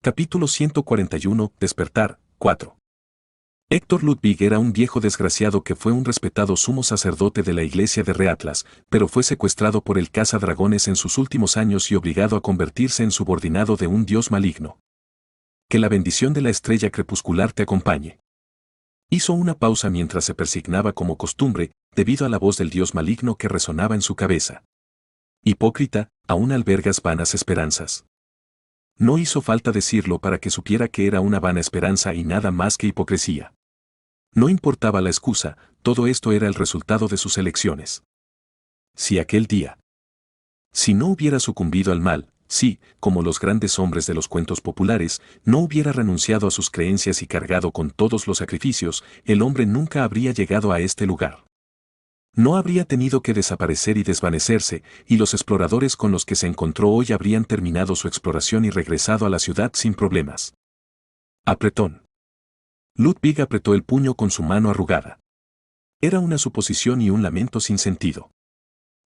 Capítulo 141, Despertar, 4. Héctor Ludwig era un viejo desgraciado que fue un respetado sumo sacerdote de la iglesia de Reatlas, pero fue secuestrado por el cazadragones en sus últimos años y obligado a convertirse en subordinado de un dios maligno. Que la bendición de la estrella crepuscular te acompañe. Hizo una pausa mientras se persignaba como costumbre, debido a la voz del dios maligno que resonaba en su cabeza. Hipócrita, aún albergas vanas esperanzas. No hizo falta decirlo para que supiera que era una vana esperanza y nada más que hipocresía. No importaba la excusa, todo esto era el resultado de sus elecciones. Si aquel día, si no hubiera sucumbido al mal, si, como los grandes hombres de los cuentos populares, no hubiera renunciado a sus creencias y cargado con todos los sacrificios, el hombre nunca habría llegado a este lugar. No habría tenido que desaparecer y desvanecerse, y los exploradores con los que se encontró hoy habrían terminado su exploración y regresado a la ciudad sin problemas. Apretón. Ludwig apretó el puño con su mano arrugada. Era una suposición y un lamento sin sentido.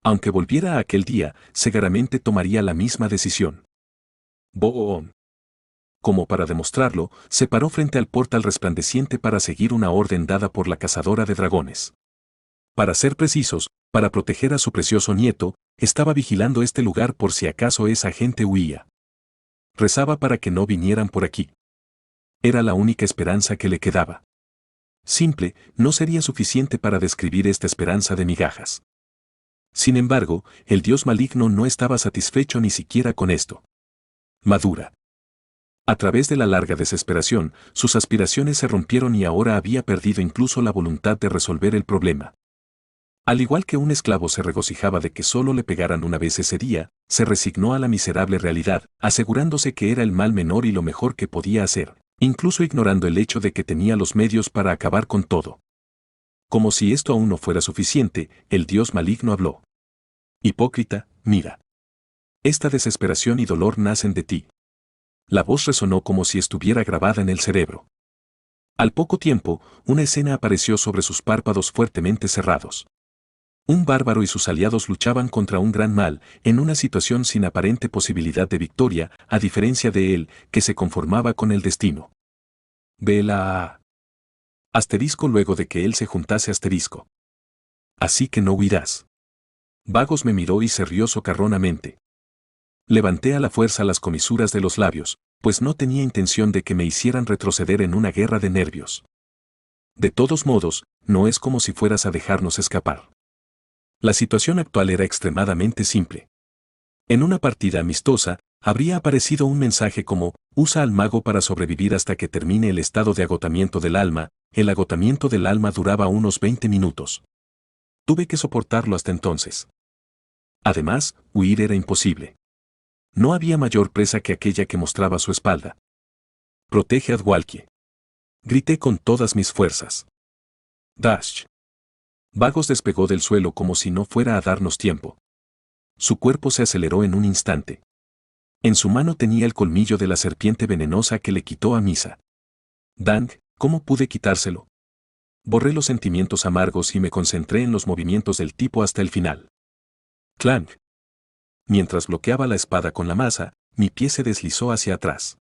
Aunque volviera a aquel día, seguramente tomaría la misma decisión. Boom. Como para demostrarlo, se paró frente al portal resplandeciente para seguir una orden dada por la cazadora de dragones. Para ser precisos, para proteger a su precioso nieto, estaba vigilando este lugar por si acaso esa gente huía. Rezaba para que no vinieran por aquí. Era la única esperanza que le quedaba. Simple, no sería suficiente para describir esta esperanza de migajas. Sin embargo, el dios maligno no estaba satisfecho ni siquiera con esto. Madura. A través de la larga desesperación, sus aspiraciones se rompieron y ahora había perdido incluso la voluntad de resolver el problema. Al igual que un esclavo se regocijaba de que solo le pegaran una vez ese día, se resignó a la miserable realidad, asegurándose que era el mal menor y lo mejor que podía hacer, incluso ignorando el hecho de que tenía los medios para acabar con todo. Como si esto aún no fuera suficiente, el dios maligno habló. Hipócrita, mira. Esta desesperación y dolor nacen de ti. La voz resonó como si estuviera grabada en el cerebro. Al poco tiempo, una escena apareció sobre sus párpados fuertemente cerrados. Un bárbaro y sus aliados luchaban contra un gran mal, en una situación sin aparente posibilidad de victoria, a diferencia de él, que se conformaba con el destino. Vela. Asterisco luego de que él se juntase asterisco. Así que no huirás. Vagos me miró y se rió socarronamente. Levanté a la fuerza las comisuras de los labios, pues no tenía intención de que me hicieran retroceder en una guerra de nervios. De todos modos, no es como si fueras a dejarnos escapar. La situación actual era extremadamente simple. En una partida amistosa, habría aparecido un mensaje como, usa al mago para sobrevivir hasta que termine el estado de agotamiento del alma. El agotamiento del alma duraba unos 20 minutos. Tuve que soportarlo hasta entonces. Además, huir era imposible. No había mayor presa que aquella que mostraba su espalda. Protege a Dwalkie. Grité con todas mis fuerzas. Dash. Vagos despegó del suelo como si no fuera a darnos tiempo. Su cuerpo se aceleró en un instante. En su mano tenía el colmillo de la serpiente venenosa que le quitó a Misa. Dang, ¿cómo pude quitárselo? Borré los sentimientos amargos y me concentré en los movimientos del tipo hasta el final. Clank. Mientras bloqueaba la espada con la masa, mi pie se deslizó hacia atrás.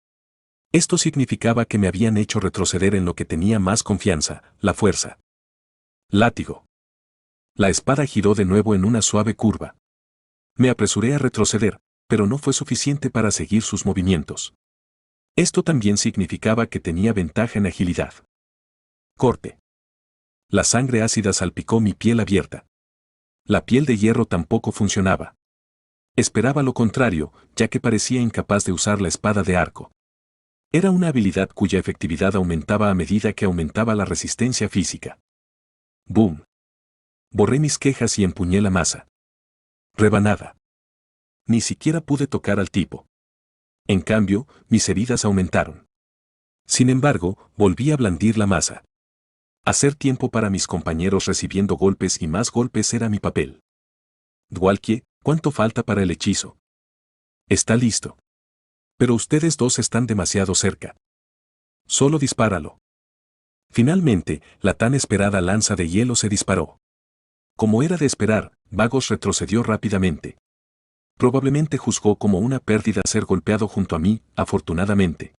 Esto significaba que me habían hecho retroceder en lo que tenía más confianza, la fuerza. Látigo. La espada giró de nuevo en una suave curva. Me apresuré a retroceder, pero no fue suficiente para seguir sus movimientos. Esto también significaba que tenía ventaja en agilidad. Corte. La sangre ácida salpicó mi piel abierta. La piel de hierro tampoco funcionaba. Esperaba lo contrario, ya que parecía incapaz de usar la espada de arco. Era una habilidad cuya efectividad aumentaba a medida que aumentaba la resistencia física. ¡Boom! Borré mis quejas y empuñé la masa. Rebanada. Ni siquiera pude tocar al tipo. En cambio, mis heridas aumentaron. Sin embargo, volví a blandir la masa. Hacer tiempo para mis compañeros recibiendo golpes y más golpes era mi papel. Dwalkie, ¿cuánto falta para el hechizo? Está listo. Pero ustedes dos están demasiado cerca. Solo dispáralo. Finalmente, la tan esperada lanza de hielo se disparó. Como era de esperar, Vagos retrocedió rápidamente. Probablemente juzgó como una pérdida ser golpeado junto a mí, afortunadamente.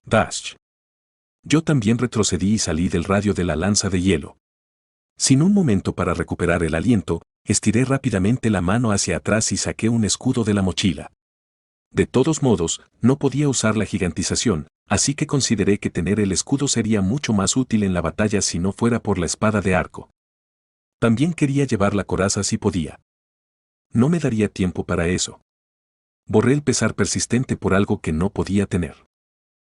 Dash. Yo también retrocedí y salí del radio de la lanza de hielo. Sin un momento para recuperar el aliento, estiré rápidamente la mano hacia atrás y saqué un escudo de la mochila. De todos modos, no podía usar la gigantización, así que consideré que tener el escudo sería mucho más útil en la batalla si no fuera por la espada de arco. También quería llevar la coraza si podía. No me daría tiempo para eso. Borré el pesar persistente por algo que no podía tener.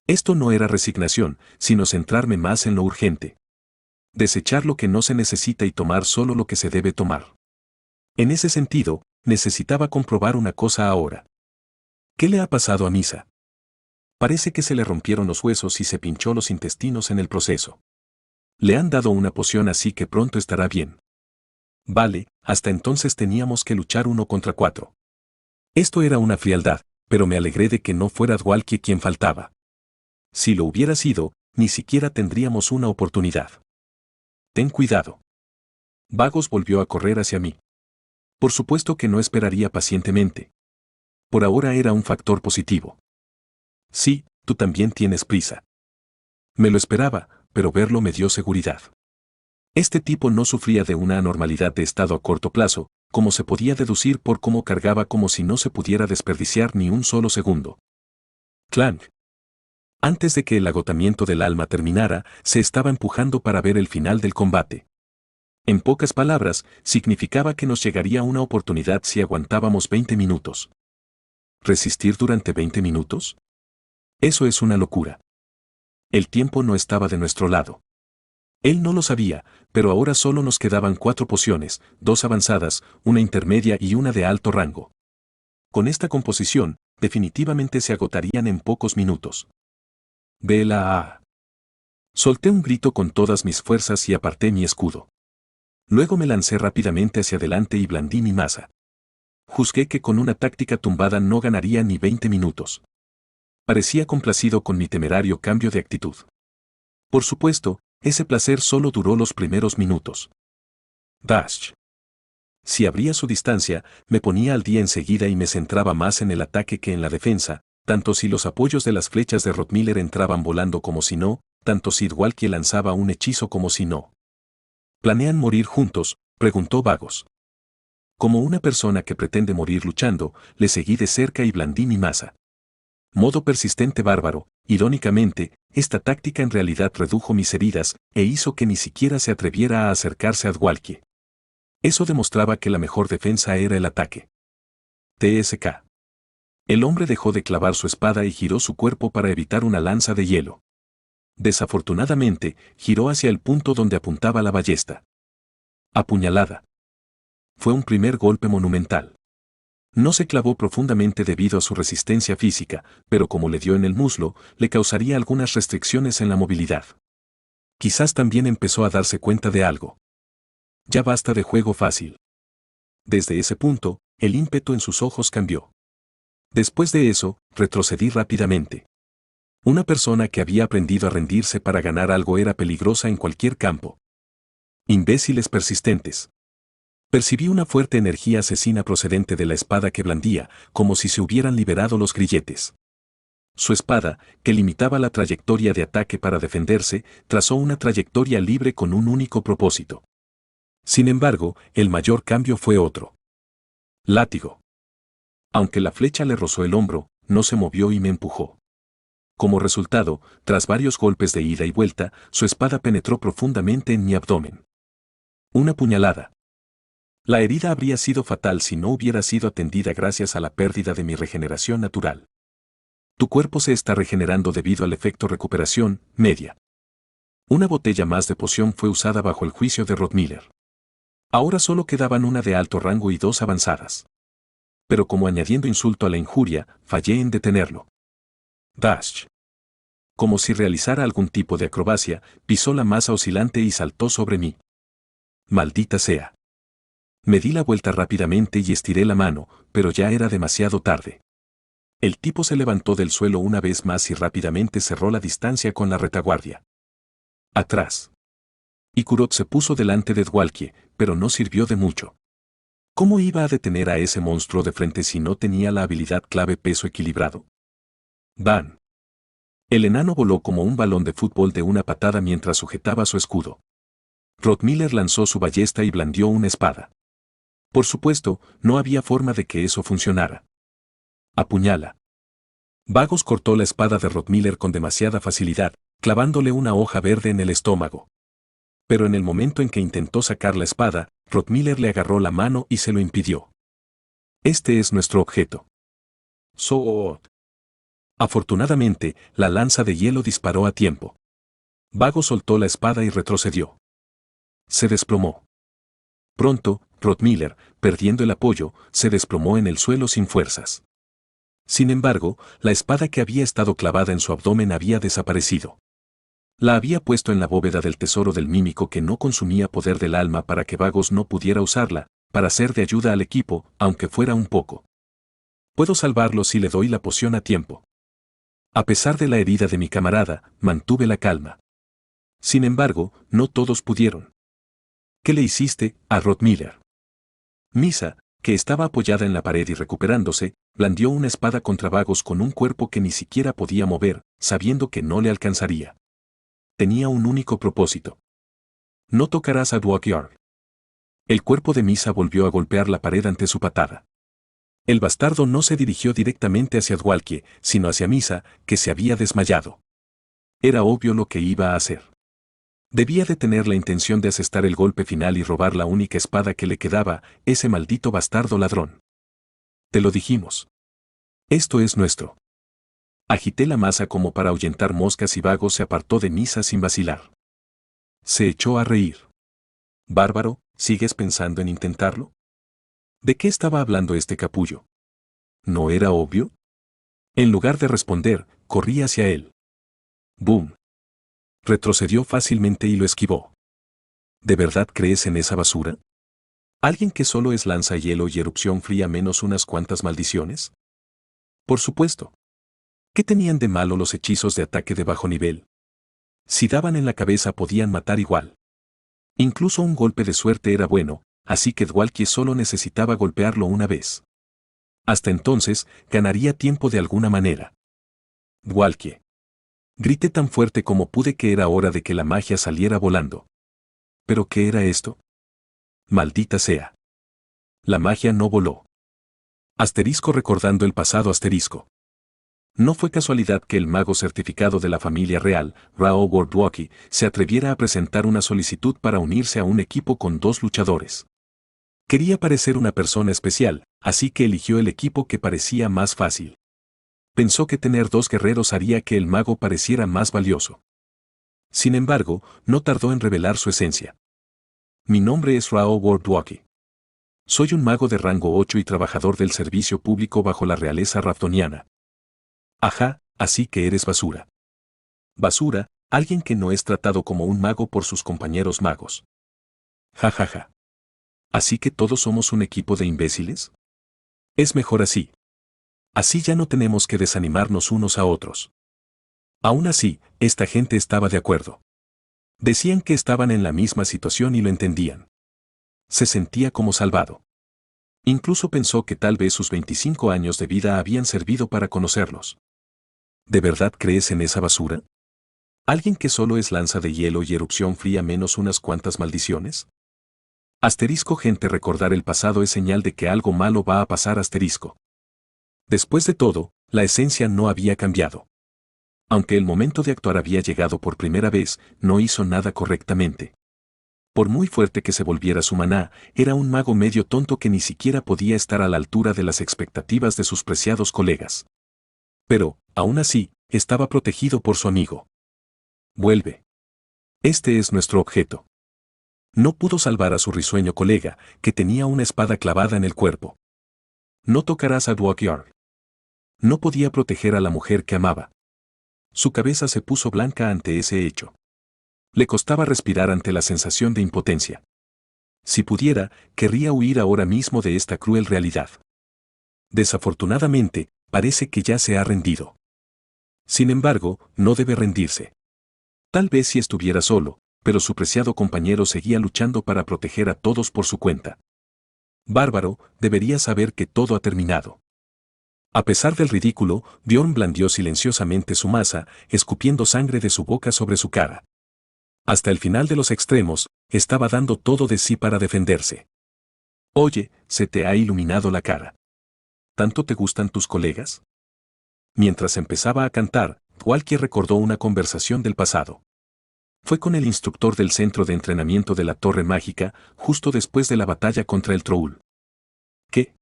Esto no era resignación, sino centrarme más en lo urgente. Desechar lo que no se necesita y tomar solo lo que se debe tomar. En ese sentido, necesitaba comprobar una cosa ahora. ¿Qué le ha pasado a Misa? Parece que se le rompieron los huesos y se pinchó los intestinos en el proceso. Le han dado una poción así que pronto estará bien. Vale, hasta entonces teníamos que luchar 1 contra 4. Esto era una frialdad, pero me alegré de que no fuera Dwalkie quien faltaba. Si lo hubiera sido, ni siquiera tendríamos una oportunidad. Ten cuidado. Vagos volvió a correr hacia mí. Por supuesto que no esperaría pacientemente. Por ahora era un factor positivo. Sí, tú también tienes prisa. Me lo esperaba, pero verlo me dio seguridad. Este tipo no sufría de una anormalidad de estado a corto plazo, como se podía deducir por cómo cargaba como si no se pudiera desperdiciar ni un solo segundo. Clank. Antes de que el agotamiento del alma terminara, se estaba empujando para ver el final del combate. En pocas palabras, significaba que nos llegaría una oportunidad si aguantábamos 20 minutos. ¿Resistir durante 20 minutos? Eso es una locura. El tiempo no estaba de nuestro lado. Él no lo sabía, pero ahora solo nos quedaban 4 pociones, 2 avanzadas, una intermedia y una de alto rango. Con esta composición, definitivamente se agotarían en pocos minutos. Vela. Solté un grito con todas mis fuerzas y aparté mi escudo. Luego me lancé rápidamente hacia adelante y blandí mi maza. Juzgué que con una táctica tumbada no ganaría ni 20 minutos. Parecía complacido con mi temerario cambio de actitud. Por supuesto, ese placer solo duró los primeros minutos. Dash. Si abría su distancia, me ponía al día enseguida y me centraba más en el ataque que en la defensa, tanto si los apoyos de las flechas de Rottmiller entraban volando como si no, tanto si Dwalkie lanzaba un hechizo como si no. ¿Planean morir juntos?, preguntó Vagos. Como una persona que pretende morir luchando, le seguí de cerca y blandí mi maza. Modo persistente bárbaro, irónicamente, esta táctica en realidad redujo mis heridas e hizo que ni siquiera se atreviera a acercarse a Dwalkie. Eso demostraba que la mejor defensa era el ataque. TSK. El hombre dejó de clavar su espada y giró su cuerpo para evitar una lanza de hielo. Desafortunadamente, giró hacia el punto donde apuntaba la ballesta. Apuñalada. Fue un primer golpe monumental. No se clavó profundamente debido a su resistencia física, pero como le dio en el muslo, le causaría algunas restricciones en la movilidad. Quizás también empezó a darse cuenta de algo. Ya basta de juego fácil. Desde ese punto, el ímpetu en sus ojos cambió. Después de eso, retrocedí rápidamente. Una persona que había aprendido a rendirse para ganar algo era peligrosa en cualquier campo. Imbéciles persistentes. Percibí una fuerte energía asesina procedente de la espada que blandía, como si se hubieran liberado los grilletes. Su espada, que limitaba la trayectoria de ataque para defenderse, trazó una trayectoria libre con un único propósito. Sin embargo, el mayor cambio fue otro. Látigo. Aunque la flecha le rozó el hombro, no se movió y me empujó. Como resultado, tras varios golpes de ida y vuelta, su espada penetró profundamente en mi abdomen. Una puñalada. La herida habría sido fatal si no hubiera sido atendida gracias a la pérdida de mi regeneración natural. Tu cuerpo se está regenerando debido al efecto recuperación media. Una botella más de poción fue usada bajo el juicio de Rottmiller. Ahora solo quedaban una de alto rango y 2 avanzadas. Pero como añadiendo insulto a la injuria, fallé en detenerlo. Dash. Como si realizara algún tipo de acrobacia, pisó la masa oscilante y saltó sobre mí. Maldita sea. Me di la vuelta rápidamente y estiré la mano, pero ya era demasiado tarde. El tipo se levantó del suelo una vez más y rápidamente cerró la distancia con la retaguardia. Atrás. Ikurot se puso delante de Dwalkie, pero no sirvió de mucho. ¿Cómo iba a detener a ese monstruo de frente si no tenía la habilidad clave peso equilibrado? ¡Bam! El enano voló como un balón de fútbol de una patada mientras sujetaba su escudo. Rottmeiler lanzó su ballesta y blandió una espada. Por supuesto, no había forma de que eso funcionara. Apuñala. Vagos cortó la espada de Rottmeiler con demasiada facilidad, clavándole una hoja verde en el estómago. Pero en el momento en que intentó sacar la espada, Rottmeiler le agarró la mano y se lo impidió. Este es nuestro objeto. Soot. Afortunadamente, la lanza de hielo disparó a tiempo. Vago soltó la espada y retrocedió. Se desplomó. Pronto, Rottmeiler, perdiendo el apoyo, se desplomó en el suelo sin fuerzas. Sin embargo, la espada que había estado clavada en su abdomen había desaparecido. La había puesto en la bóveda del tesoro del mímico que no consumía poder del alma para que Vagos no pudiera usarla, para ser de ayuda al equipo, aunque fuera un poco. Puedo salvarlo si le doy la poción a tiempo. A pesar de la herida de mi camarada, mantuve la calma. Sin embargo, no todos pudieron. ¿Qué le hiciste a Rottmeiler? Misa, que estaba apoyada en la pared y recuperándose, blandió una espada contra Vagos con un cuerpo que ni siquiera podía mover, sabiendo que no le alcanzaría. Tenía un único propósito. No tocarás a Dwalkyarl. El cuerpo de Misa volvió a golpear la pared ante su patada. El bastardo no se dirigió directamente hacia Dwalkie, sino hacia Misa, que se había desmayado. Era obvio lo que iba a hacer. Debía de tener la intención de asestar el golpe final y robar la única espada que le quedaba, ese maldito bastardo ladrón. Te lo dijimos. Esto es nuestro. Agité la masa como para ahuyentar moscas y Vagos se apartó de Misa sin vacilar. Se echó a reír. Bárbaro, ¿sigues pensando en intentarlo? ¿De qué estaba hablando este capullo? ¿No era obvio? En lugar de responder, corrí hacia él. ¡Bum! Retrocedió fácilmente y lo esquivó. ¿De verdad crees en esa basura? ¿Alguien que solo es lanza hielo y erupción fría menos unas cuantas maldiciones? Por supuesto. ¿Qué tenían de malo los hechizos de ataque de bajo nivel? Si daban en la cabeza podían matar igual. Incluso un golpe de suerte era bueno, así que Dwalkie solo necesitaba golpearlo una vez. Hasta entonces, ganaría tiempo de alguna manera. Dwalkie. Grité tan fuerte como pude que era hora de que la magia saliera volando. ¿Pero qué era esto? Maldita sea. La magia no voló. Asterisco recordando el pasado asterisco. No fue casualidad que el mago certificado de la familia real, Rao Wardwalkie, se atreviera a presentar una solicitud para unirse a un equipo con dos luchadores. Quería parecer una persona especial, así que eligió el equipo que parecía más fácil. Pensó que tener dos guerreros haría que el mago pareciera más valioso. Sin embargo, no tardó en revelar su esencia. Mi nombre es Rao Wardwalkie. Soy un mago de rango 8 y trabajador del servicio público bajo la realeza raftoniana. Ajá, así que eres basura. Basura, alguien que no es tratado como un mago por sus compañeros magos. Ja ja ja. ¿Así que todos somos un equipo de imbéciles? Es mejor así. Así ya no tenemos que desanimarnos unos a otros. Aún así, esta gente estaba de acuerdo. Decían que estaban en la misma situación y lo entendían. Se sentía como salvado. Incluso pensó que tal vez sus 25 años de vida habían servido para conocerlos. ¿De verdad crees en esa basura? ¿Alguien que solo es lanza de hielo y erupción fría menos unas cuantas maldiciones? Asterisco gente recordar el pasado es señal de que algo malo va a pasar asterisco. Después de todo, la esencia no había cambiado. Aunque el momento de actuar había llegado por primera vez, no hizo nada correctamente. Por muy fuerte que se volviera su maná, era un mago medio tonto que ni siquiera podía estar a la altura de las expectativas de sus preciados colegas. Pero, aún así, estaba protegido por su amigo. Vuelve. Este es nuestro objeto. No pudo salvar a su risueño colega, que tenía una espada clavada en el cuerpo. No tocarás a Dwalkyarl. No podía proteger a la mujer que amaba. Su cabeza se puso blanca ante ese hecho. Le costaba respirar ante la sensación de impotencia. Si pudiera, querría huir ahora mismo de esta cruel realidad. Desafortunadamente, parece que ya se ha rendido. Sin embargo, no debe rendirse. Tal vez si estuviera solo, pero su preciado compañero seguía luchando para proteger a todos por su cuenta. Bárbaro, deberías saber que todo ha terminado. A pesar del ridículo, Bjorn blandió silenciosamente su masa, escupiendo sangre de su boca sobre su cara. Hasta el final de los extremos, estaba dando todo de sí para defenderse. Oye, se te ha iluminado la cara. ¿Tanto te gustan tus colegas? Mientras empezaba a cantar, Walkie recordó una conversación del pasado. Fue con el instructor del centro de entrenamiento de la Torre Mágica, justo después de la batalla contra el Troll. ¿Qué?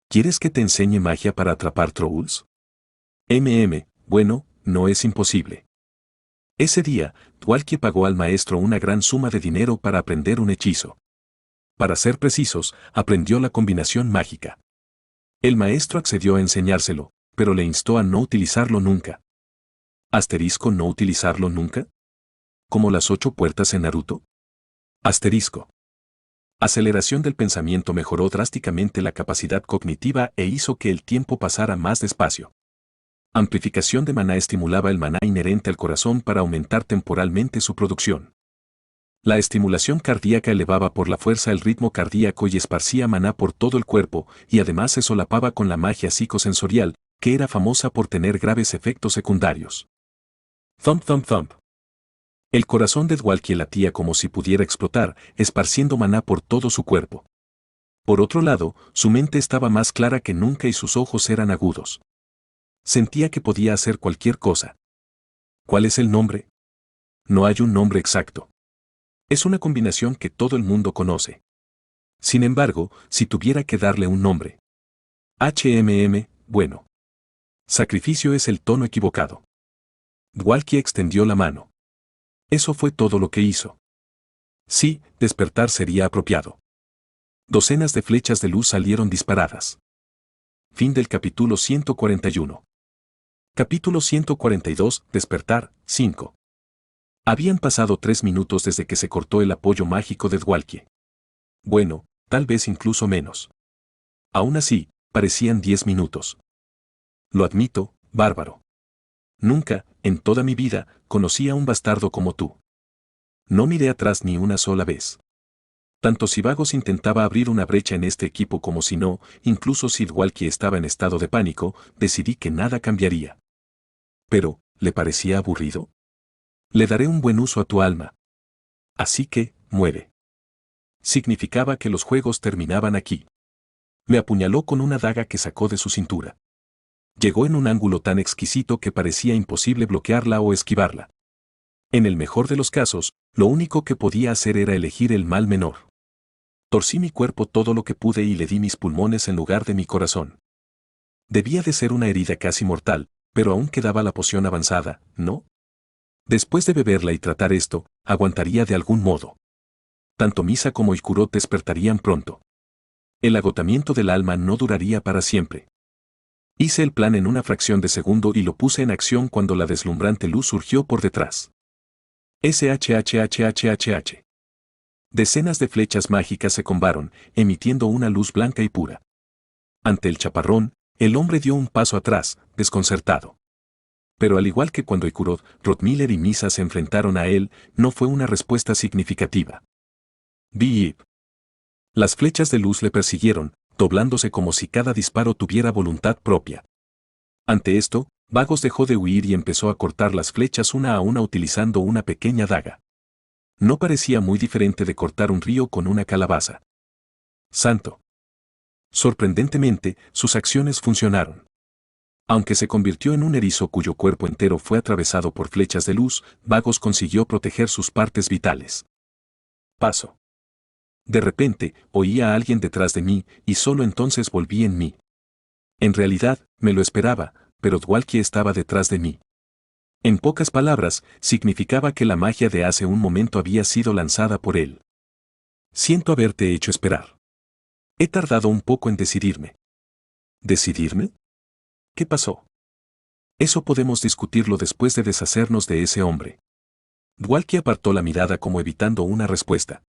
¿Quieres que te enseñe magia para atrapar Trolls? Bueno, no es imposible. Ese día, Walkie pagó al maestro una gran suma de dinero para aprender un hechizo. Para ser precisos, aprendió la combinación mágica. El maestro accedió a enseñárselo, pero le instó a no utilizarlo nunca. ¿Asterisco no utilizarlo nunca? ¿Como las 8 puertas en Naruto? Asterisco. Aceleración del pensamiento mejoró drásticamente la capacidad cognitiva e hizo que el tiempo pasara más despacio. Amplificación de maná estimulaba el maná inherente al corazón para aumentar temporalmente su producción. La estimulación cardíaca elevaba por la fuerza el ritmo cardíaco y esparcía maná por todo el cuerpo, y además se solapaba con la magia psicosensorial, que era famosa por tener graves efectos secundarios. Thump thump thump. El corazón de Walkie latía como si pudiera explotar, esparciendo maná por todo su cuerpo. Por otro lado, su mente estaba más clara que nunca y sus ojos eran agudos. Sentía que podía hacer cualquier cosa. ¿Cuál es el nombre? No hay un nombre exacto. Es una combinación que todo el mundo conoce. Sin embargo, si tuviera que darle un nombre. Bueno. Sacrificio es el tono equivocado. Walkie extendió la mano. Eso fue todo lo que hizo. Sí, despertar sería apropiado. Docenas de flechas de luz salieron disparadas. Fin del capítulo 141. Capítulo 142, Despertar, 5. Habían pasado 3 minutos desde que se cortó el apoyo mágico de Walkie. Bueno, tal vez incluso menos. Aún así, parecían 10 minutos. Lo admito, bárbaro. Nunca, en toda mi vida, conocí a un bastardo como tú. No miré atrás ni una sola vez. Tanto si Vagos intentaba abrir una brecha en este equipo como si no, incluso si Walkie estaba en estado de pánico, decidí que nada cambiaría. Pero, ¿le parecía aburrido? Le daré un buen uso a tu alma. Así que, muere. Significaba que los juegos terminaban aquí. Me apuñaló con una daga que sacó de su cintura. Llegó en un ángulo tan exquisito que parecía imposible bloquearla o esquivarla. En el mejor de los casos, lo único que podía hacer era elegir el mal menor. Torcí mi cuerpo todo lo que pude y le di mis pulmones en lugar de mi corazón. Debía de ser una herida casi mortal, pero aún quedaba la poción avanzada, ¿no? Después de beberla y tratar esto, aguantaría de algún modo. Tanto Misa como Ikuro despertarían pronto. El agotamiento del alma no duraría para siempre. Hice el plan en una fracción de segundo y lo puse en acción cuando la deslumbrante luz surgió por detrás. SHHHHH. Decenas de flechas mágicas se combaron, emitiendo una luz blanca y pura. Ante el chaparrón, el hombre dio un paso atrás, desconcertado. Pero al igual que cuando Ikuro, Rotmiller y Misa se enfrentaron a él, no fue una respuesta significativa. Beep. Las flechas de luz le persiguieron, doblándose como si cada disparo tuviera voluntad propia. Ante esto, Vagos dejó de huir y empezó a cortar las flechas una a una utilizando una pequeña daga. No parecía muy diferente de cortar un río con una calabaza. Santo. Sorprendentemente, sus acciones funcionaron. Aunque se convirtió en un erizo cuyo cuerpo entero fue atravesado por flechas de luz, Vagos consiguió proteger sus partes vitales. Paso. De repente, oí a alguien detrás de mí, y solo entonces volví en mí. En realidad, me lo esperaba, pero Walkie estaba detrás de mí. En pocas palabras, significaba que la magia de hace un momento había sido lanzada por él. Siento haberte hecho esperar. He tardado un poco en decidirme. ¿Decidirme? ¿Qué pasó? Eso podemos discutirlo después de deshacernos de ese hombre. Walkie apartó la mirada como evitando una respuesta.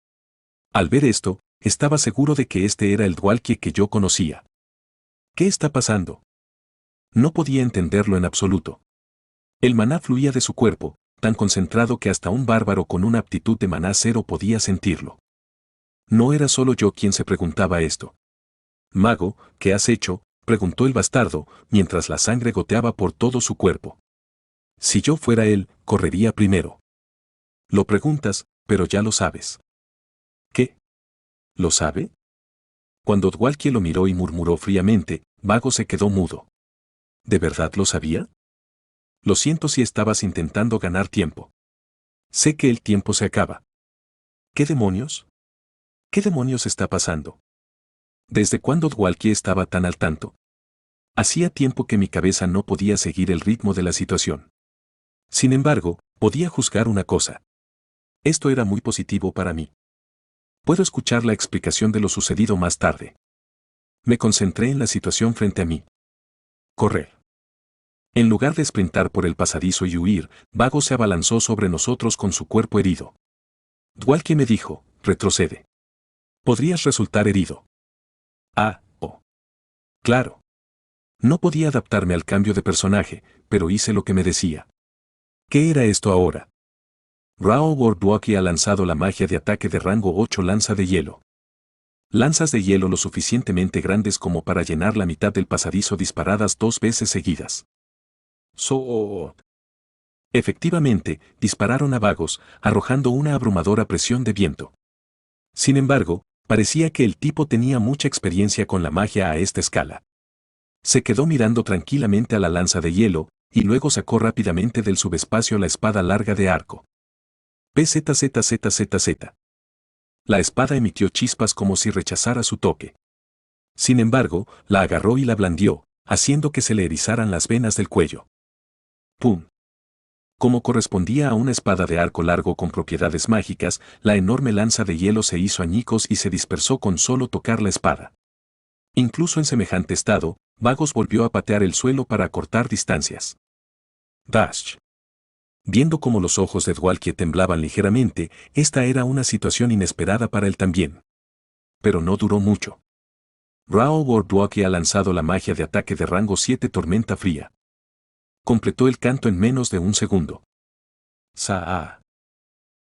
Al ver esto, estaba seguro de que este era el Walkie que yo conocía. ¿Qué está pasando? No podía entenderlo en absoluto. El maná fluía de su cuerpo, tan concentrado que hasta un bárbaro con una aptitud de maná cero podía sentirlo. No era solo yo quien se preguntaba esto. Mago, ¿qué has hecho?, preguntó el bastardo, mientras la sangre goteaba por todo su cuerpo. Si yo fuera él, correría primero. Lo preguntas, pero ya lo sabes. ¿Qué? ¿Lo sabe? Cuando Dwalkie lo miró y murmuró fríamente, Vago se quedó mudo. ¿De verdad lo sabía? Lo siento si estabas intentando ganar tiempo. Sé que el tiempo se acaba. ¿Qué demonios? ¿Qué demonios está pasando? ¿Desde cuándo Dwalkie estaba tan al tanto? Hacía tiempo que mi cabeza no podía seguir el ritmo de la situación. Sin embargo, podía juzgar una cosa. Esto era muy positivo para mí. Puedo escuchar la explicación de lo sucedido más tarde. Me concentré en la situación frente a mí. Correr. En lugar de sprintar por el pasadizo y huir, Vago se abalanzó sobre nosotros con su cuerpo herido. Dwalkie me dijo, retrocede. Podrías resultar herido. Oh. Claro. No podía adaptarme al cambio de personaje, pero hice lo que me decía. ¿Qué era esto ahora? Rao Dwalkie ha lanzado la magia de ataque de rango 8 lanza de hielo. Lanzas de hielo lo suficientemente grandes como para llenar la mitad del pasadizo disparadas 2 veces seguidas. Efectivamente, dispararon a Vagos, arrojando una abrumadora presión de viento. Sin embargo, parecía que el tipo tenía mucha experiencia con la magia a esta escala. Se quedó mirando tranquilamente a la lanza de hielo, y luego sacó rápidamente del subespacio la espada larga de arco. PZZZZZ. La espada emitió chispas como si rechazara su toque. Sin embargo, la agarró y la blandió, haciendo que se le erizaran las venas del cuello. ¡Pum! Como correspondía a una espada de arco largo con propiedades mágicas, la enorme lanza de hielo se hizo añicos y se dispersó con solo tocar la espada. Incluso en semejante estado, Vagos volvió a patear el suelo para acortar distancias. Dash. Viendo cómo los ojos de Dwalkie temblaban ligeramente, esta era una situación inesperada para él también. Pero no duró mucho. Rao Dwalkie ha lanzado la magia de ataque de rango 7 Tormenta Fría. Completó el canto en menos de un segundo. Saa.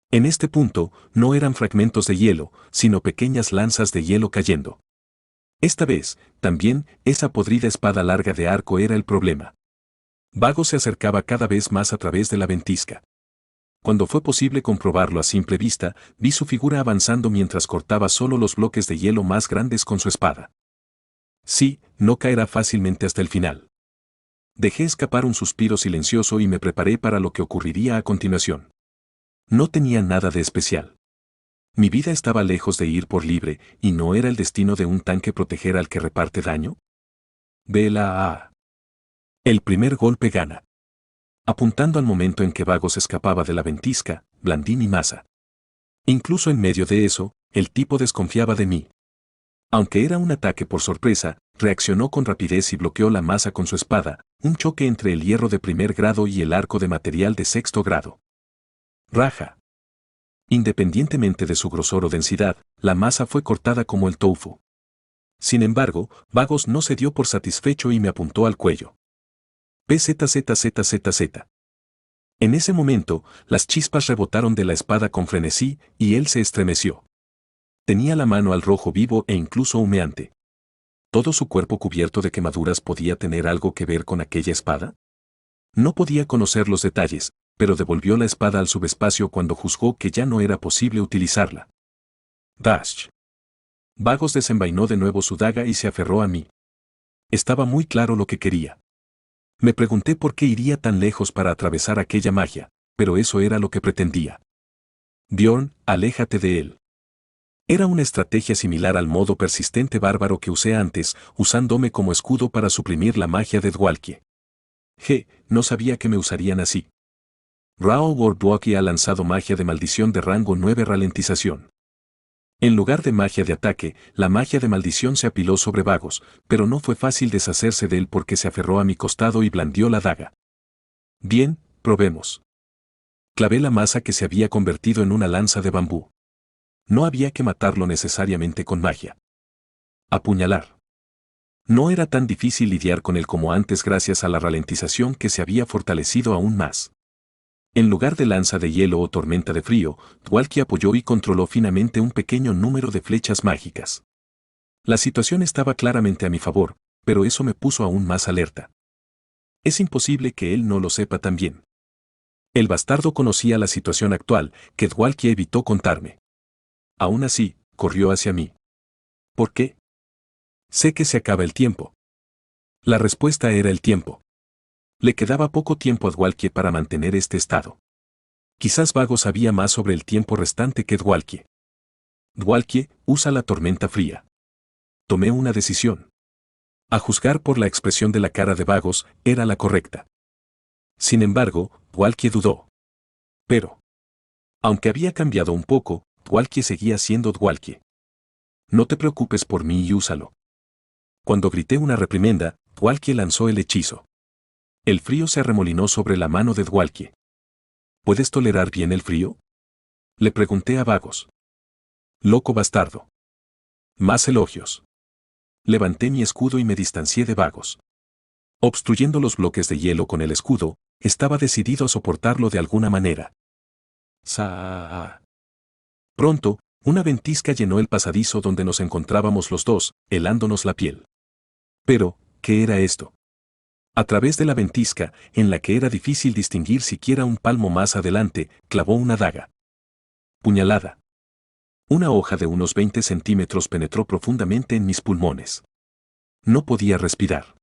En este punto, no eran fragmentos de hielo, sino pequeñas lanzas de hielo cayendo. Esta vez, también, esa podrida espada larga de arco era el problema. Vago se acercaba cada vez más a través de la ventisca. Cuando fue posible comprobarlo a simple vista, vi su figura avanzando mientras cortaba solo los bloques de hielo más grandes con su espada. Sí, no caerá fácilmente hasta el final. Dejé escapar un suspiro silencioso y me preparé para lo que ocurriría a continuación. No tenía nada de especial. Mi vida estaba lejos de ir por libre, y no era el destino de un tanque proteger al que reparte daño. Vela. El primer golpe gana. Apuntando al momento en que Vagos escapaba de la ventisca, blandí mi maza. Incluso en medio de eso, el tipo desconfiaba de mí. Aunque era un ataque por sorpresa, reaccionó con rapidez y bloqueó la maza con su espada, un choque entre el hierro de primer grado y el arco de material de sexto grado. Raja. Independientemente de su grosor o densidad, la masa fue cortada como el tofu. Sin embargo, Vagos no se dio por satisfecho y me apuntó al cuello. PZZZZZ. En ese momento, las chispas rebotaron de la espada con frenesí, y él se estremeció. Tenía la mano al rojo vivo e incluso humeante. ¿Todo su cuerpo cubierto de quemaduras podía tener algo que ver con aquella espada? No podía conocer los detalles, pero devolvió la espada al subespacio cuando juzgó que ya no era posible utilizarla. Dash. Vagos desenvainó de nuevo su daga y se aferró a mí. Estaba muy claro lo que quería. Me pregunté por qué iría tan lejos para atravesar aquella magia, pero eso era lo que pretendía. Bjorn, aléjate de él. Era una estrategia similar al modo persistente bárbaro que usé antes, usándome como escudo para suprimir la magia de Dwalkie. No sabía que me usarían así. Rao Dwalkie ha lanzado magia de maldición de rango 9 ralentización. En lugar de magia de ataque, la magia de maldición se apiló sobre Vagos, pero no fue fácil deshacerse de él porque se aferró a mi costado y blandió la daga. Bien, probemos. Clavé la masa que se había convertido en una lanza de bambú. No había que matarlo necesariamente con magia. Apuñalar. No era tan difícil lidiar con él como antes gracias a la ralentización que se había fortalecido aún más. En lugar de lanza de hielo o tormenta de frío, Dwalkie apoyó y controló finamente un pequeño número de flechas mágicas. La situación estaba claramente a mi favor, pero eso me puso aún más alerta. Es imposible que él no lo sepa también. El bastardo conocía la situación actual, que Dwalkie evitó contarme. Aún así, corrió hacia mí. ¿Por qué? Sé que se acaba el tiempo. La respuesta era el tiempo. Le quedaba poco tiempo a Dwalkie para mantener este estado. Quizás Vago sabía más sobre el tiempo restante que Dwalkie. Dwalkie, usa la tormenta fría. Tomé una decisión. A juzgar por la expresión de la cara de Vagos, era la correcta. Sin embargo, Dwalkie dudó. Pero, aunque había cambiado un poco, Dwalkie seguía siendo Dwalkie. No te preocupes por mí y úsalo. Cuando grité una reprimenda, Dwalkie lanzó el hechizo. El frío se arremolinó sobre la mano de Dwalkie. ¿Puedes tolerar bien el frío? Le pregunté a Vagos. Loco bastardo. Más elogios. Levanté mi escudo y me distancié de Vagos. Obstruyendo los bloques de hielo con el escudo, estaba decidido a soportarlo de alguna manera. Sa. Pronto, una ventisca llenó el pasadizo donde nos encontrábamos los dos, helándonos la piel. Pero, ¿qué era esto? A través de la ventisca, en la que era difícil distinguir siquiera un palmo más adelante, clavó una daga. Puñalada. Una hoja de unos 20 centímetros penetró profundamente en mis pulmones. No podía respirar.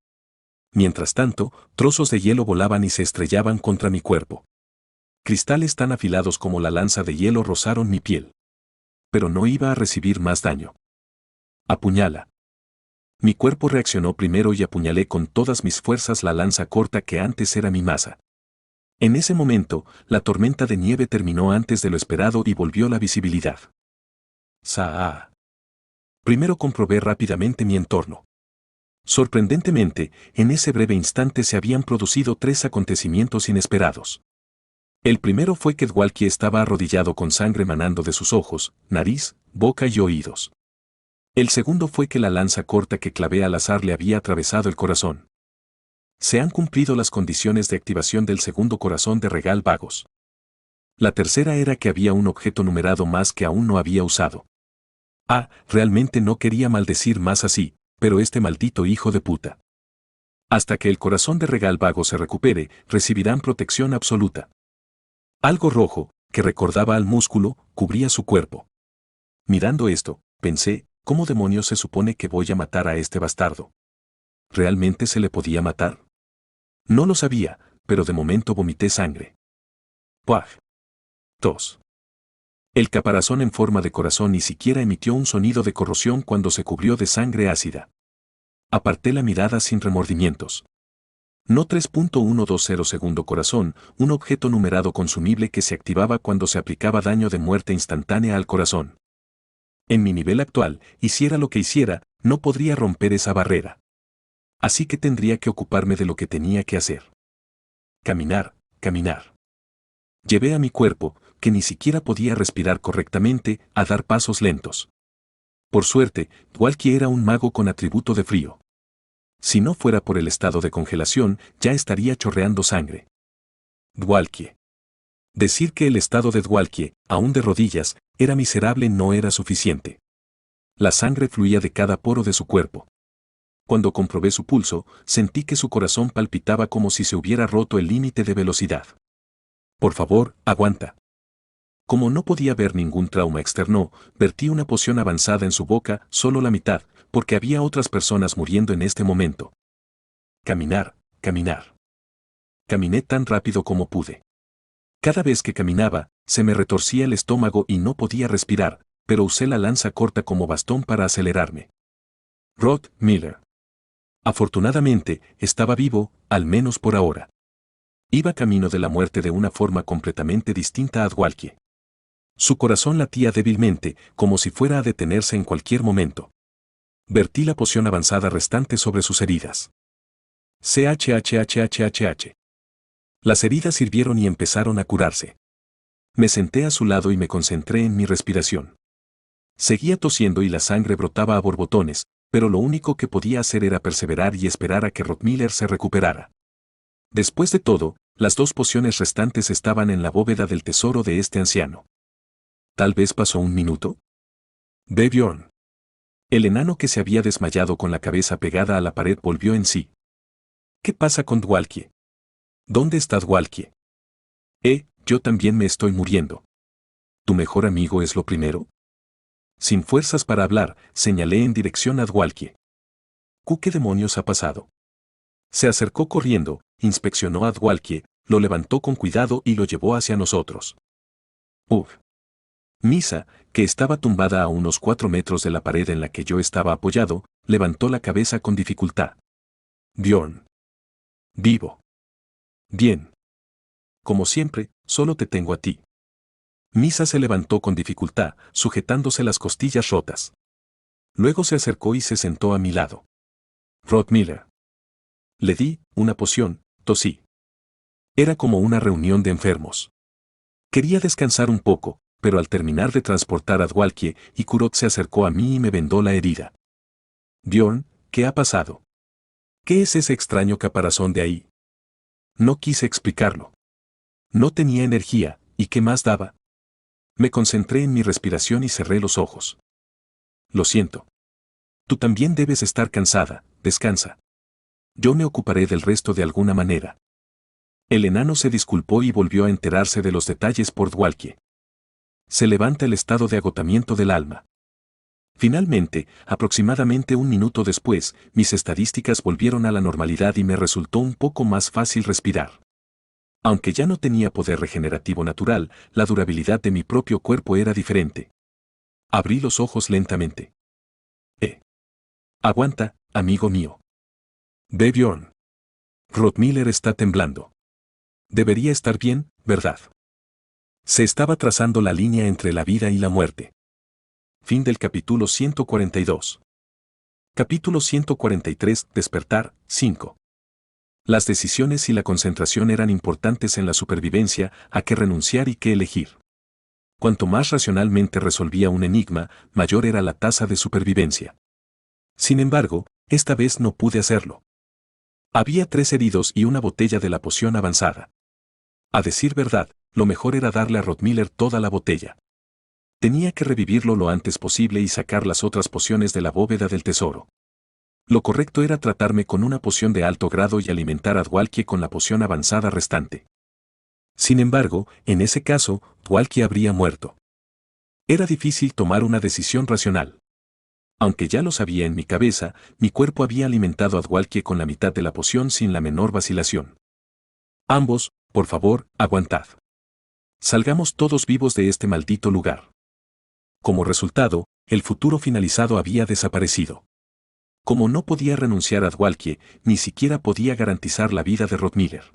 Mientras tanto, trozos de hielo volaban y se estrellaban contra mi cuerpo. Cristales tan afilados como la lanza de hielo rozaron mi piel. Pero no iba a recibir más daño. Apuñala. Mi cuerpo reaccionó primero y apuñalé con todas mis fuerzas la lanza corta que antes era mi masa. En ese momento, la tormenta de nieve terminó antes de lo esperado y volvió la visibilidad. Sa. Primero comprobé rápidamente mi entorno. Sorprendentemente, en ese breve instante se habían producido 3 acontecimientos inesperados. El primero fue que Dwalkie estaba arrodillado con sangre manando de sus ojos, nariz, boca y oídos. El segundo fue que la lanza corta que clavé al azar le había atravesado el corazón. Se han cumplido las condiciones de activación del segundo corazón de Regal Vagos. La tercera era que había un objeto numerado más que aún no había usado. Realmente no quería maldecir más así, pero este maldito hijo de puta. Hasta que el corazón de Regal Vagos se recupere, recibirán protección absoluta. Algo rojo, que recordaba al músculo, cubría su cuerpo. Mirando esto, pensé, ¿cómo demonios se supone que voy a matar a este bastardo? ¿Realmente se le podía matar? No lo sabía, pero de momento vomité sangre. ¡Puaj! Tos. El caparazón en forma de corazón ni siquiera emitió un sonido de corrosión cuando se cubrió de sangre ácida. Aparté la mirada sin remordimientos. No 3.120 segundo corazón, un objeto numerado consumible que se activaba cuando se aplicaba daño de muerte instantánea al corazón. En mi nivel actual, hiciera lo que hiciera, no podría romper esa barrera. Así que tendría que ocuparme de lo que tenía que hacer. Caminar, caminar. Llevé a mi cuerpo, que ni siquiera podía respirar correctamente, a dar pasos lentos. Por suerte, Dwalkie era un mago con atributo de frío. Si no fuera por el estado de congelación, ya estaría chorreando sangre. Dwalkie. Decir que el estado de Dwalkie, aún de rodillas, era miserable no era suficiente. La sangre fluía de cada poro de su cuerpo. Cuando comprobé su pulso, sentí que su corazón palpitaba como si se hubiera roto el límite de velocidad. Por favor, aguanta. Como no podía ver ningún trauma externo, vertí una poción avanzada en su boca, solo la mitad, porque había otras personas muriendo en este momento. Caminar, caminar. Caminé tan rápido como pude. Cada vez que caminaba, se me retorcía el estómago y no podía respirar, pero usé la lanza corta como bastón para acelerarme. Rod Miller. Afortunadamente, estaba vivo, al menos por ahora. Iba camino de la muerte de una forma completamente distinta a Dwalkie. Su corazón latía débilmente, como si fuera a detenerse en cualquier momento. Vertí la poción avanzada restante sobre sus heridas. CHHHHH. Las heridas sirvieron y empezaron a curarse. Me senté a su lado y me concentré en mi respiración. Seguía tosiendo y la sangre brotaba a borbotones, pero lo único que podía hacer era perseverar y esperar a que Rottmiller se recuperara. Después de todo, las 2 pociones restantes estaban en la bóveda del tesoro de este anciano. Tal vez pasó un minuto. Bjorn. El enano que se había desmayado con la cabeza pegada a la pared volvió en sí. ¿Qué pasa con Dwalkie? ¿Dónde está Dwalkie? Yo también me estoy muriendo. ¿Tu mejor amigo es lo primero? Sin fuerzas para hablar, señalé en dirección a Dwalkie. ¿Qué demonios ha pasado? Se acercó corriendo, inspeccionó a Dwalkie, lo levantó con cuidado y lo llevó hacia nosotros. Uf. Misa, que estaba tumbada a unos 4 metros de la pared en la que yo estaba apoyado, levantó la cabeza con dificultad. Bjorn. Vivo. Bien. Como siempre, solo te tengo a ti. Misa se levantó con dificultad, sujetándose las costillas rotas. Luego se acercó y se sentó a mi lado. Rod Miller. Le di una poción, tosí. Era como una reunión de enfermos. Quería descansar un poco, pero al terminar de transportar a Dwalkie, Ikurot se acercó a mí y me vendó la herida. Bjorn, ¿qué ha pasado? ¿Qué es ese extraño caparazón de ahí? No quise explicarlo. No tenía energía, ¿y qué más daba? Me concentré en mi respiración y cerré los ojos. Lo siento. Tú también debes estar cansada, descansa. Yo me ocuparé del resto de alguna manera. El enano se disculpó y volvió a enterarse de los detalles por Dwalkie. Se levanta el estado de agotamiento del alma. Finalmente, aproximadamente un minuto después, mis estadísticas volvieron a la normalidad y me resultó un poco más fácil respirar. Aunque ya no tenía poder regenerativo natural, la durabilidad de mi propio cuerpo era diferente. Abrí los ojos lentamente. Aguanta, amigo mío. Ve Bjorn. Rod Miller está temblando. Debería estar bien, ¿verdad? Se estaba trazando la línea entre la vida y la muerte. Fin del capítulo 142. Capítulo 143, Despertar, 5. Las decisiones y la concentración eran importantes en la supervivencia, a qué renunciar y qué elegir. Cuanto más racionalmente resolvía un enigma, mayor era la tasa de supervivencia. Sin embargo, esta vez no pude hacerlo. Había 3 heridos y una botella de la poción avanzada. A decir verdad, lo mejor era darle a Rod Miller toda la botella. Tenía que revivirlo lo antes posible y sacar las otras pociones de la bóveda del tesoro. Lo correcto era tratarme con una poción de alto grado y alimentar a Dwalkie con la poción avanzada restante. Sin embargo, en ese caso, Dwalkie habría muerto. Era difícil tomar una decisión racional. Aunque ya lo sabía en mi cabeza, mi cuerpo había alimentado a Dwalkie con la mitad de la poción sin la menor vacilación. Ambos, por favor, aguantad. Salgamos todos vivos de este maldito lugar. Como resultado, el futuro finalizado había desaparecido. Como no podía renunciar a Dwalkie, ni siquiera podía garantizar la vida de Rod Miller.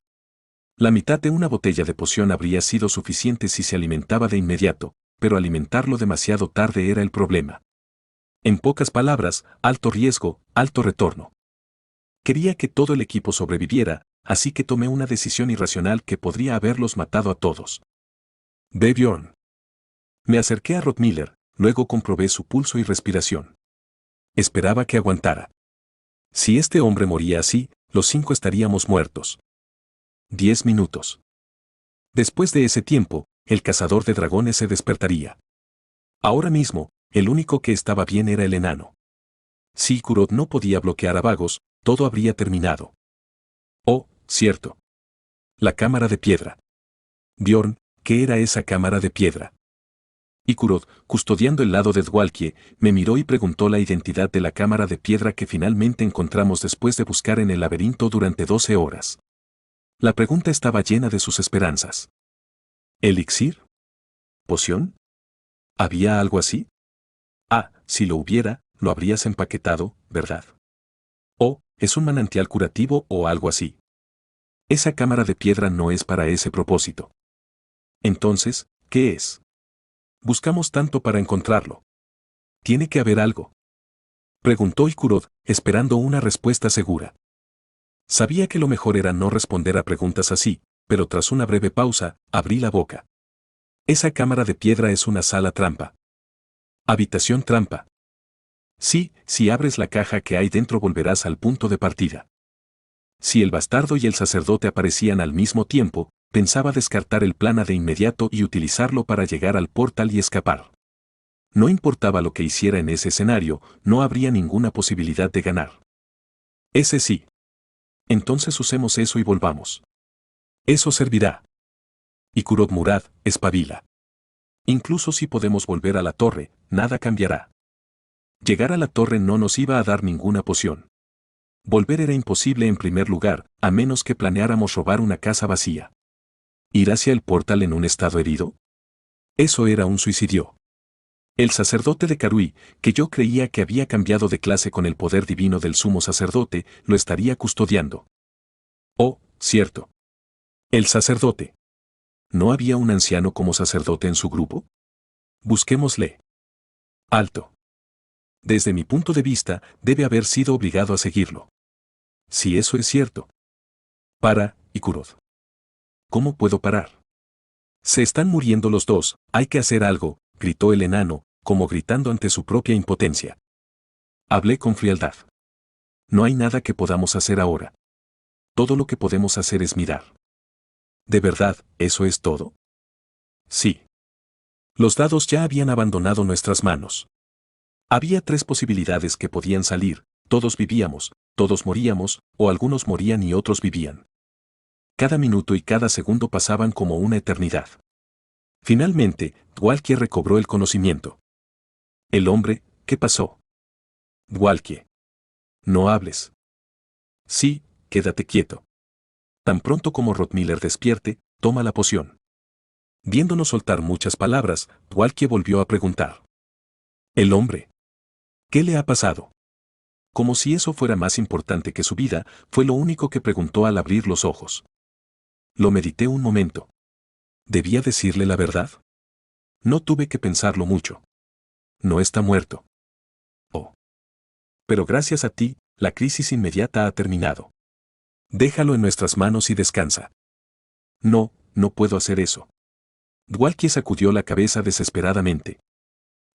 La mitad de una botella de poción habría sido suficiente si se alimentaba de inmediato, pero alimentarlo demasiado tarde era el problema. En pocas palabras, alto riesgo, alto retorno. Quería que todo el equipo sobreviviera, así que tomé una decisión irracional que podría haberlos matado a todos. Ve Bjorn. Me acerqué a Rod Miller, luego comprobé su pulso y respiración. Esperaba que aguantara. Si este hombre moría así, los 5 estaríamos muertos. 10 minutos. Después de ese tiempo, el cazador de dragones se despertaría. Ahora mismo, el único que estaba bien era el enano. Si Ikurot no podía bloquear a Vagos, todo habría terminado. Oh, cierto. La cámara de piedra. Bjorn, ¿qué era esa cámara de piedra? Ikurot, custodiando el lado de Dwalkie, me miró y preguntó la identidad de la cámara de piedra que finalmente encontramos después de buscar en el laberinto durante 12 horas. La pregunta estaba llena de sus esperanzas. ¿Elixir? ¿Poción? ¿Había algo así? Si lo hubiera, lo habrías empaquetado, ¿verdad? ¿O es un manantial curativo o algo así? Esa cámara de piedra no es para ese propósito. Entonces, ¿qué es? Buscamos tanto para encontrarlo. Tiene que haber algo. Preguntó Ikurot, esperando una respuesta segura. Sabía que lo mejor era no responder a preguntas así, pero tras una breve pausa, abrí la boca. Esa cámara de piedra es una sala trampa. Habitación trampa. Sí, si abres la caja que hay dentro volverás al punto de partida. Si el bastardo y el sacerdote aparecían al mismo tiempo, pensaba descartar el plan de inmediato y utilizarlo para llegar al portal y escapar. No importaba lo que hiciera en ese escenario, no habría ninguna posibilidad de ganar. Ese sí. Entonces usemos eso y volvamos. Eso servirá. Y Kurot Murad, espabila. Incluso si podemos volver a la torre, nada cambiará. Llegar a la torre no nos iba a dar ninguna poción. Volver era imposible en primer lugar, a menos que planeáramos robar una casa vacía. ¿Ir hacia el portal en un estado herido? Eso era un suicidio. El sacerdote de Karui, que yo creía que había cambiado de clase con el poder divino del sumo sacerdote, lo estaría custodiando. Oh, cierto. El sacerdote. ¿No había un anciano como sacerdote en su grupo? Busquémosle. Alto. Desde mi punto de vista, debe haber sido obligado a seguirlo. Si eso es cierto. Para, Ikurod. ¿Cómo puedo parar? Se están muriendo los dos, hay que hacer algo, gritó el enano, como gritando ante su propia impotencia. Hablé con frialdad. No hay nada que podamos hacer ahora. Todo lo que podemos hacer es mirar. ¿De verdad, eso es todo? Sí. Los dados ya habían abandonado nuestras manos. Había 3 posibilidades que podían salir: todos vivíamos, todos moríamos, o algunos morían y otros vivían. Cada minuto y cada segundo pasaban como una eternidad. Finalmente, Dwalkie recobró el conocimiento. El hombre, ¿qué pasó? Dwalkie. No hables. Sí, quédate quieto. Tan pronto como Rottmiller despierte, toma la poción. Viéndonos soltar muchas palabras, Dwalkie volvió a preguntar. El hombre. ¿Qué le ha pasado? Como si eso fuera más importante que su vida, fue lo único que preguntó al abrir los ojos. Lo medité un momento. ¿Debía decirle la verdad? No tuve que pensarlo mucho. No está muerto. Oh. Pero gracias a ti, la crisis inmediata ha terminado. Déjalo en nuestras manos y descansa. No, no puedo hacer eso. Dwalkie sacudió la cabeza desesperadamente.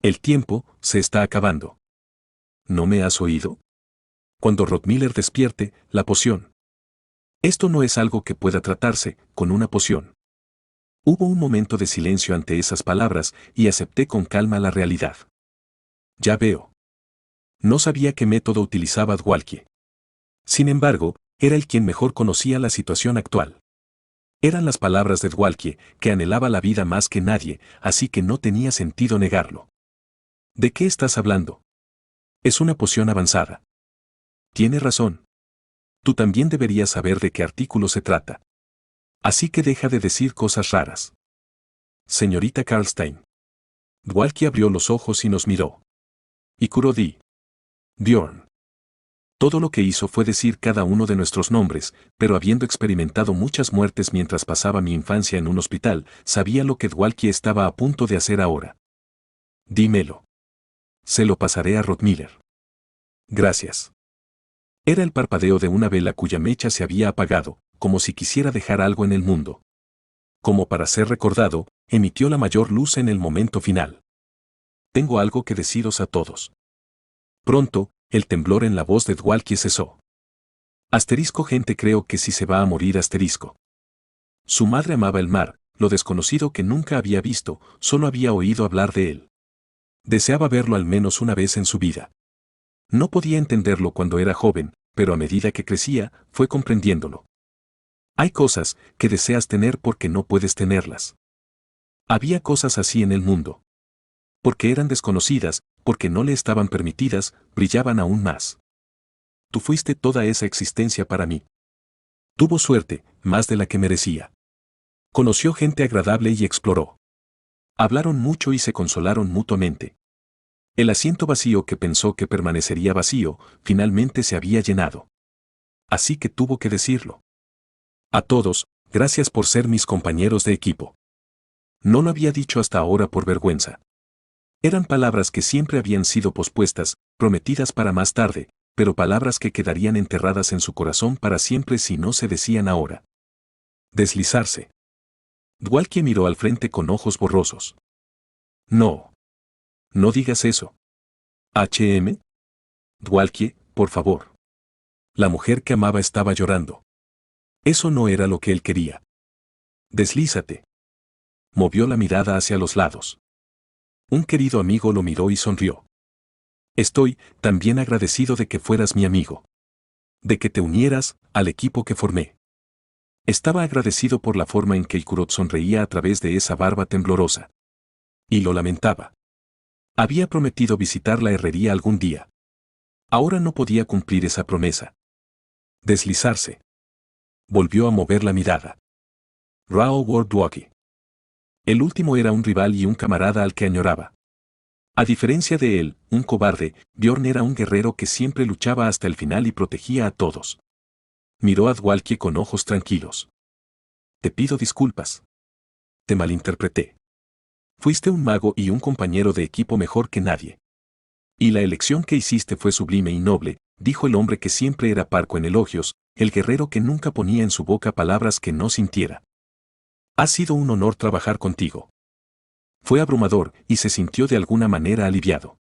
El tiempo se está acabando. ¿No me has oído? Cuando Rottmiller despierte, la poción. Esto no es algo que pueda tratarse con una poción. Hubo un momento de silencio ante esas palabras y acepté con calma la realidad. Ya veo. No sabía qué método utilizaba Dwalkie. Sin embargo, era el quien mejor conocía la situación actual. Eran las palabras de Dwalkie, que anhelaba la vida más que nadie, así que no tenía sentido negarlo. ¿De qué estás hablando? Es una poción avanzada. Tiene razón. Tú también deberías saber de qué artículo se trata. Así que deja de decir cosas raras. Señorita Karlstein. Dwalkie abrió los ojos y nos miró. Y Kurodi. Bjorn. Todo lo que hizo fue decir cada uno de nuestros nombres, pero habiendo experimentado muchas muertes mientras pasaba mi infancia en un hospital, sabía lo que Dwalkie estaba a punto de hacer ahora. Dímelo. Se lo pasaré a Rottmiller. Gracias. Era el parpadeo de una vela cuya mecha se había apagado, como si quisiera dejar algo en el mundo. Como para ser recordado, emitió la mayor luz en el momento final. Tengo algo que deciros a todos. Pronto, el temblor en la voz de Dwalkie cesó. Asterisco gente creo que sí se va a morir asterisco. Su madre amaba el mar, lo desconocido que nunca había visto, solo había oído hablar de él. Deseaba verlo al menos una vez en su vida. No podía entenderlo cuando era joven, pero a medida que crecía, fue comprendiéndolo. Hay cosas que deseas tener porque no puedes tenerlas. Había cosas así en el mundo. Porque eran desconocidas, porque no le estaban permitidas, brillaban aún más. Tú fuiste toda esa existencia para mí. Tuvo suerte, más de la que merecía. Conoció gente agradable y exploró. Hablaron mucho y se consolaron mutuamente. El asiento vacío que pensó que permanecería vacío, finalmente se había llenado. Así que tuvo que decirlo. A todos, gracias por ser mis compañeros de equipo. No lo había dicho hasta ahora por vergüenza. Eran palabras que siempre habían sido pospuestas, prometidas para más tarde, pero palabras que quedarían enterradas en su corazón para siempre si no se decían ahora. Deslizarse. Dwalkie miró al frente con ojos borrosos. No. No digas eso. ¿HM? Dwalkie, por favor. La mujer que amaba estaba llorando. Eso no era lo que él quería. Deslízate. Movió la mirada hacia los lados. Un querido amigo lo miró y sonrió. Estoy también agradecido de que fueras mi amigo. De que te unieras al equipo que formé. Estaba agradecido por la forma en que Ikurot sonreía a través de esa barba temblorosa. Y lo lamentaba. Había prometido visitar la herrería algún día. Ahora no podía cumplir esa promesa. Deslizarse. Volvió a mover la mirada. Rao Wardwalkie. El último era un rival y un camarada al que añoraba. A diferencia de él, un cobarde, Bjorn era un guerrero que siempre luchaba hasta el final y protegía a todos. Miró a Dwalkie con ojos tranquilos. Te pido disculpas. Te malinterpreté. Fuiste un mago y un compañero de equipo mejor que nadie. Y la elección que hiciste fue sublime y noble, dijo el hombre que siempre era parco en elogios, el guerrero que nunca ponía en su boca palabras que no sintiera. Ha sido un honor trabajar contigo. Fue abrumador y se sintió de alguna manera aliviado.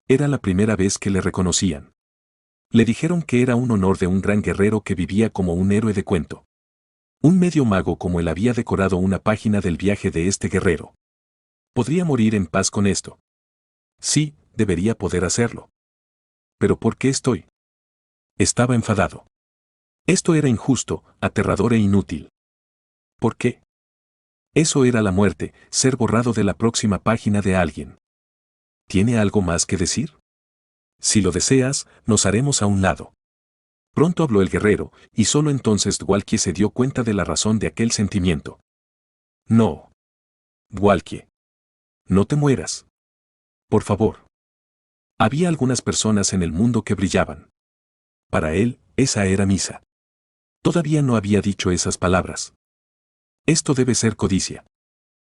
Era la primera vez que le reconocían. Le dijeron que era un honor de un gran guerrero que vivía como un héroe de cuento. Un medio mago como él había decorado una página del viaje de este guerrero. ¿Podría morir en paz con esto? Sí, debería poder hacerlo. ¿Pero por qué estoy? Estaba enfadado. Esto era injusto, aterrador e inútil. ¿Por qué? Eso era la muerte, ser borrado de la próxima página de alguien. ¿Tiene algo más que decir? Si lo deseas, nos haremos a un lado. Pronto habló el guerrero, y solo entonces Dwalkie se dio cuenta de la razón de aquel sentimiento. No. Dwalkie. No te mueras. Por favor. Había algunas personas en el mundo que brillaban. Para él, esa era Misa. Todavía no había dicho esas palabras. Esto debe ser codicia.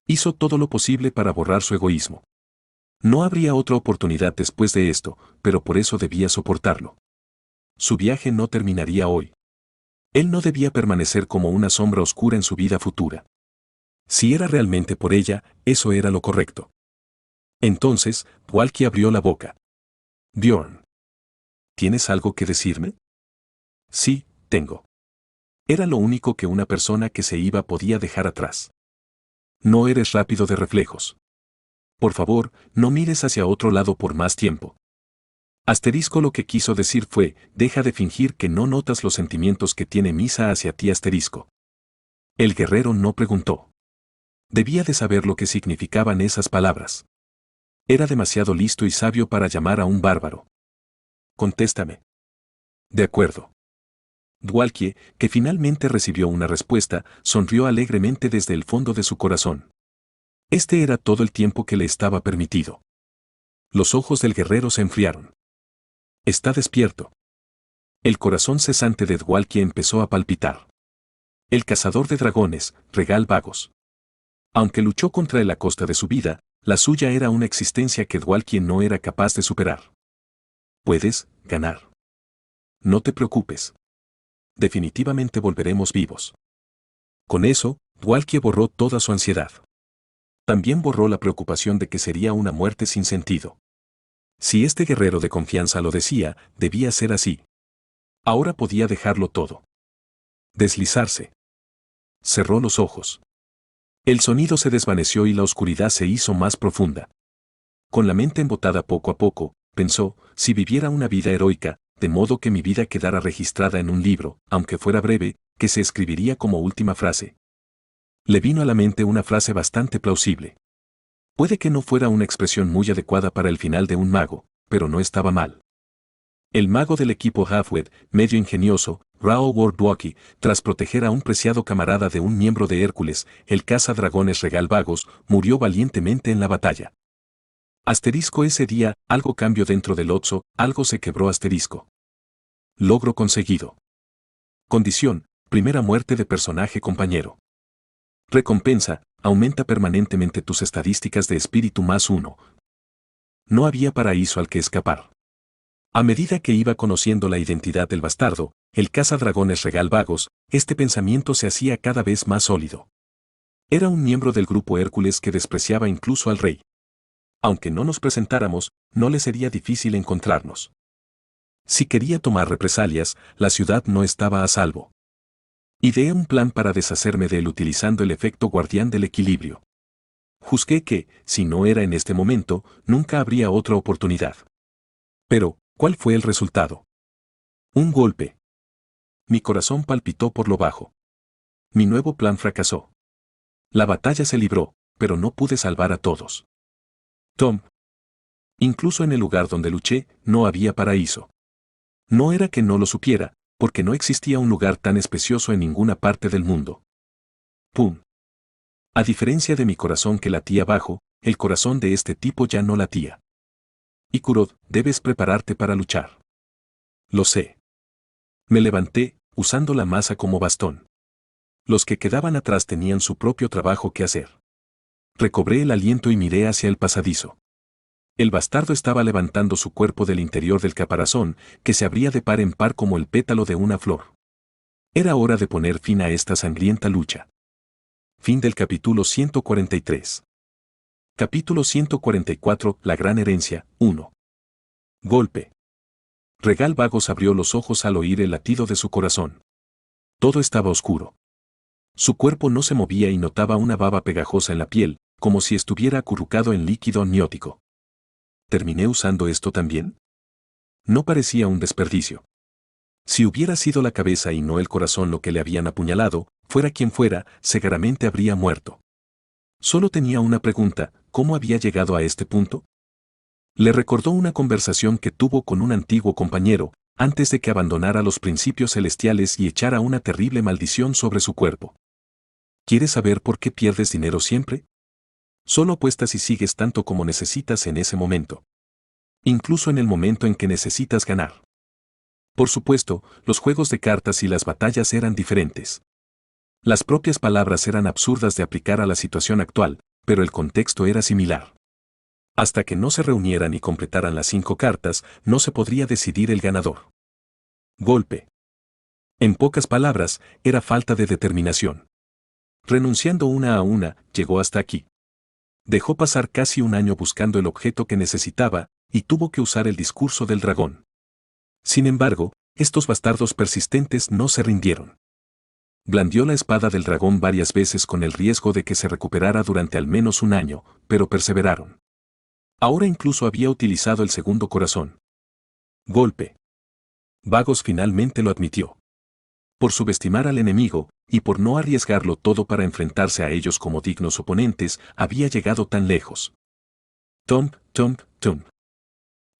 Hizo todo lo posible para borrar su egoísmo. No habría otra oportunidad después de esto, pero por eso debía soportarlo. Su viaje no terminaría hoy. Él no debía permanecer como una sombra oscura en su vida futura. Si era realmente por ella, eso era lo correcto. Entonces, Dwalkie abrió la boca. Bjorn. ¿Tienes algo que decirme? Sí, tengo. Era lo único que una persona que se iba podía dejar atrás. No eres rápido de reflejos. Por favor, no mires hacia otro lado por más tiempo. Asterisco lo que quiso decir fue, deja de fingir que no notas los sentimientos que tiene Misa hacia ti asterisco. El guerrero no preguntó. Debía de saber lo que significaban esas palabras. Era demasiado listo y sabio para llamar a un bárbaro. Contéstame. De acuerdo. Dwalkie, que finalmente recibió una respuesta, sonrió alegremente desde el fondo de su corazón. Este era todo el tiempo que le estaba permitido. Los ojos del guerrero se enfriaron. Está despierto. El corazón cesante de Dwalkie empezó a palpitar. El cazador de dragones, Regal Vagos. Aunque luchó contra él a costa de su vida, la suya era una existencia que Dwalkie no era capaz de superar. Puedes ganar. No te preocupes. Definitivamente volveremos vivos. Con eso, Dwalkie borró toda su ansiedad. También borró la preocupación de que sería una muerte sin sentido. Si este guerrero de confianza lo decía, debía ser así. Ahora podía dejarlo todo. Deslizarse. Cerró los ojos. El sonido se desvaneció y la oscuridad se hizo más profunda. Con la mente embotada poco a poco, pensó, si viviera una vida heroica, de modo que mi vida quedara registrada en un libro, aunque fuera breve, que se escribiría como última frase. Le vino a la mente una frase bastante plausible. Puede que no fuera una expresión muy adecuada para el final de un mago, pero no estaba mal. El mago del equipo Halfwed, medio ingenioso, Rao Wardwalkie, tras proteger a un preciado camarada de un miembro de Hércules, el cazadragones Regal Vagos, murió valientemente en la batalla. Asterisco ese día, algo cambió dentro del Otso, algo se quebró asterisco. Logro conseguido. Condición, primera muerte de personaje compañero. Recompensa, aumenta permanentemente tus estadísticas de espíritu +1. No había paraíso al que escapar. A medida que iba conociendo la identidad del bastardo, el cazadragones Regal Vagos, este pensamiento se hacía cada vez más sólido. Era un miembro del grupo Hércules que despreciaba incluso al rey. Aunque no nos presentáramos, no le sería difícil encontrarnos. Si quería tomar represalias, la ciudad no estaba a salvo. Ideé un plan para deshacerme de él utilizando el efecto guardián del equilibrio. Juzgué que, si no era en este momento, nunca habría otra oportunidad. Pero, ¿cuál fue el resultado? Un golpe. Mi corazón palpitó por lo bajo. Mi nuevo plan fracasó. La batalla se libró, pero no pude salvar a todos. Tom. Incluso en el lugar donde luché, no había paraíso. No era que no lo supiera, porque no existía un lugar tan espacioso en ninguna parte del mundo. ¡Pum! A diferencia de mi corazón que latía bajo, el corazón de este tipo ya no latía. Ikurod, debes prepararte para luchar. Lo sé. Me levanté, usando la masa como bastón. Los que quedaban atrás tenían su propio trabajo que hacer. Recobré el aliento y miré hacia el pasadizo. El bastardo estaba levantando su cuerpo del interior del caparazón, que se abría de par en par como el pétalo de una flor. Era hora de poner fin a esta sangrienta lucha. Fin del capítulo 143. Capítulo 144, La gran herencia, 1. Golpe. Regal Vagos abrió los ojos al oír el latido de su corazón. Todo estaba oscuro. Su cuerpo no se movía y notaba una baba pegajosa en la piel, como si estuviera acurrucado en líquido amniótico. ¿Terminé usando esto también? No parecía un desperdicio. Si hubiera sido la cabeza y no el corazón lo que le habían apuñalado, fuera quien fuera, seguramente habría muerto. Solo tenía una pregunta: ¿cómo había llegado a este punto? Le recordó una conversación que tuvo con un antiguo compañero, antes de que abandonara los principios celestiales y echara una terrible maldición sobre su cuerpo. ¿Quieres saber por qué pierdes dinero siempre? Solo apuestas y sigues tanto como necesitas en ese momento. Incluso en el momento en que necesitas ganar. Por supuesto, los juegos de cartas y las batallas eran diferentes. Las propias palabras eran absurdas de aplicar a la situación actual, pero el contexto era similar. Hasta que no se reunieran y completaran las 5 cartas, no se podría decidir el ganador. Golpe. En pocas palabras, era falta de determinación. Renunciando una a una, llegó hasta aquí. Dejó pasar casi un año buscando el objeto que necesitaba, y tuvo que usar el discurso del dragón. Sin embargo, estos bastardos persistentes no se rindieron. Blandió la espada del dragón varias veces con el riesgo de que se recuperara durante al menos un año, pero perseveraron. Ahora incluso había utilizado el segundo corazón. Golpe. Vagos finalmente lo admitió. Por subestimar al enemigo, y por no arriesgarlo todo para enfrentarse a ellos como dignos oponentes, había llegado tan lejos. Tump, tump, tump.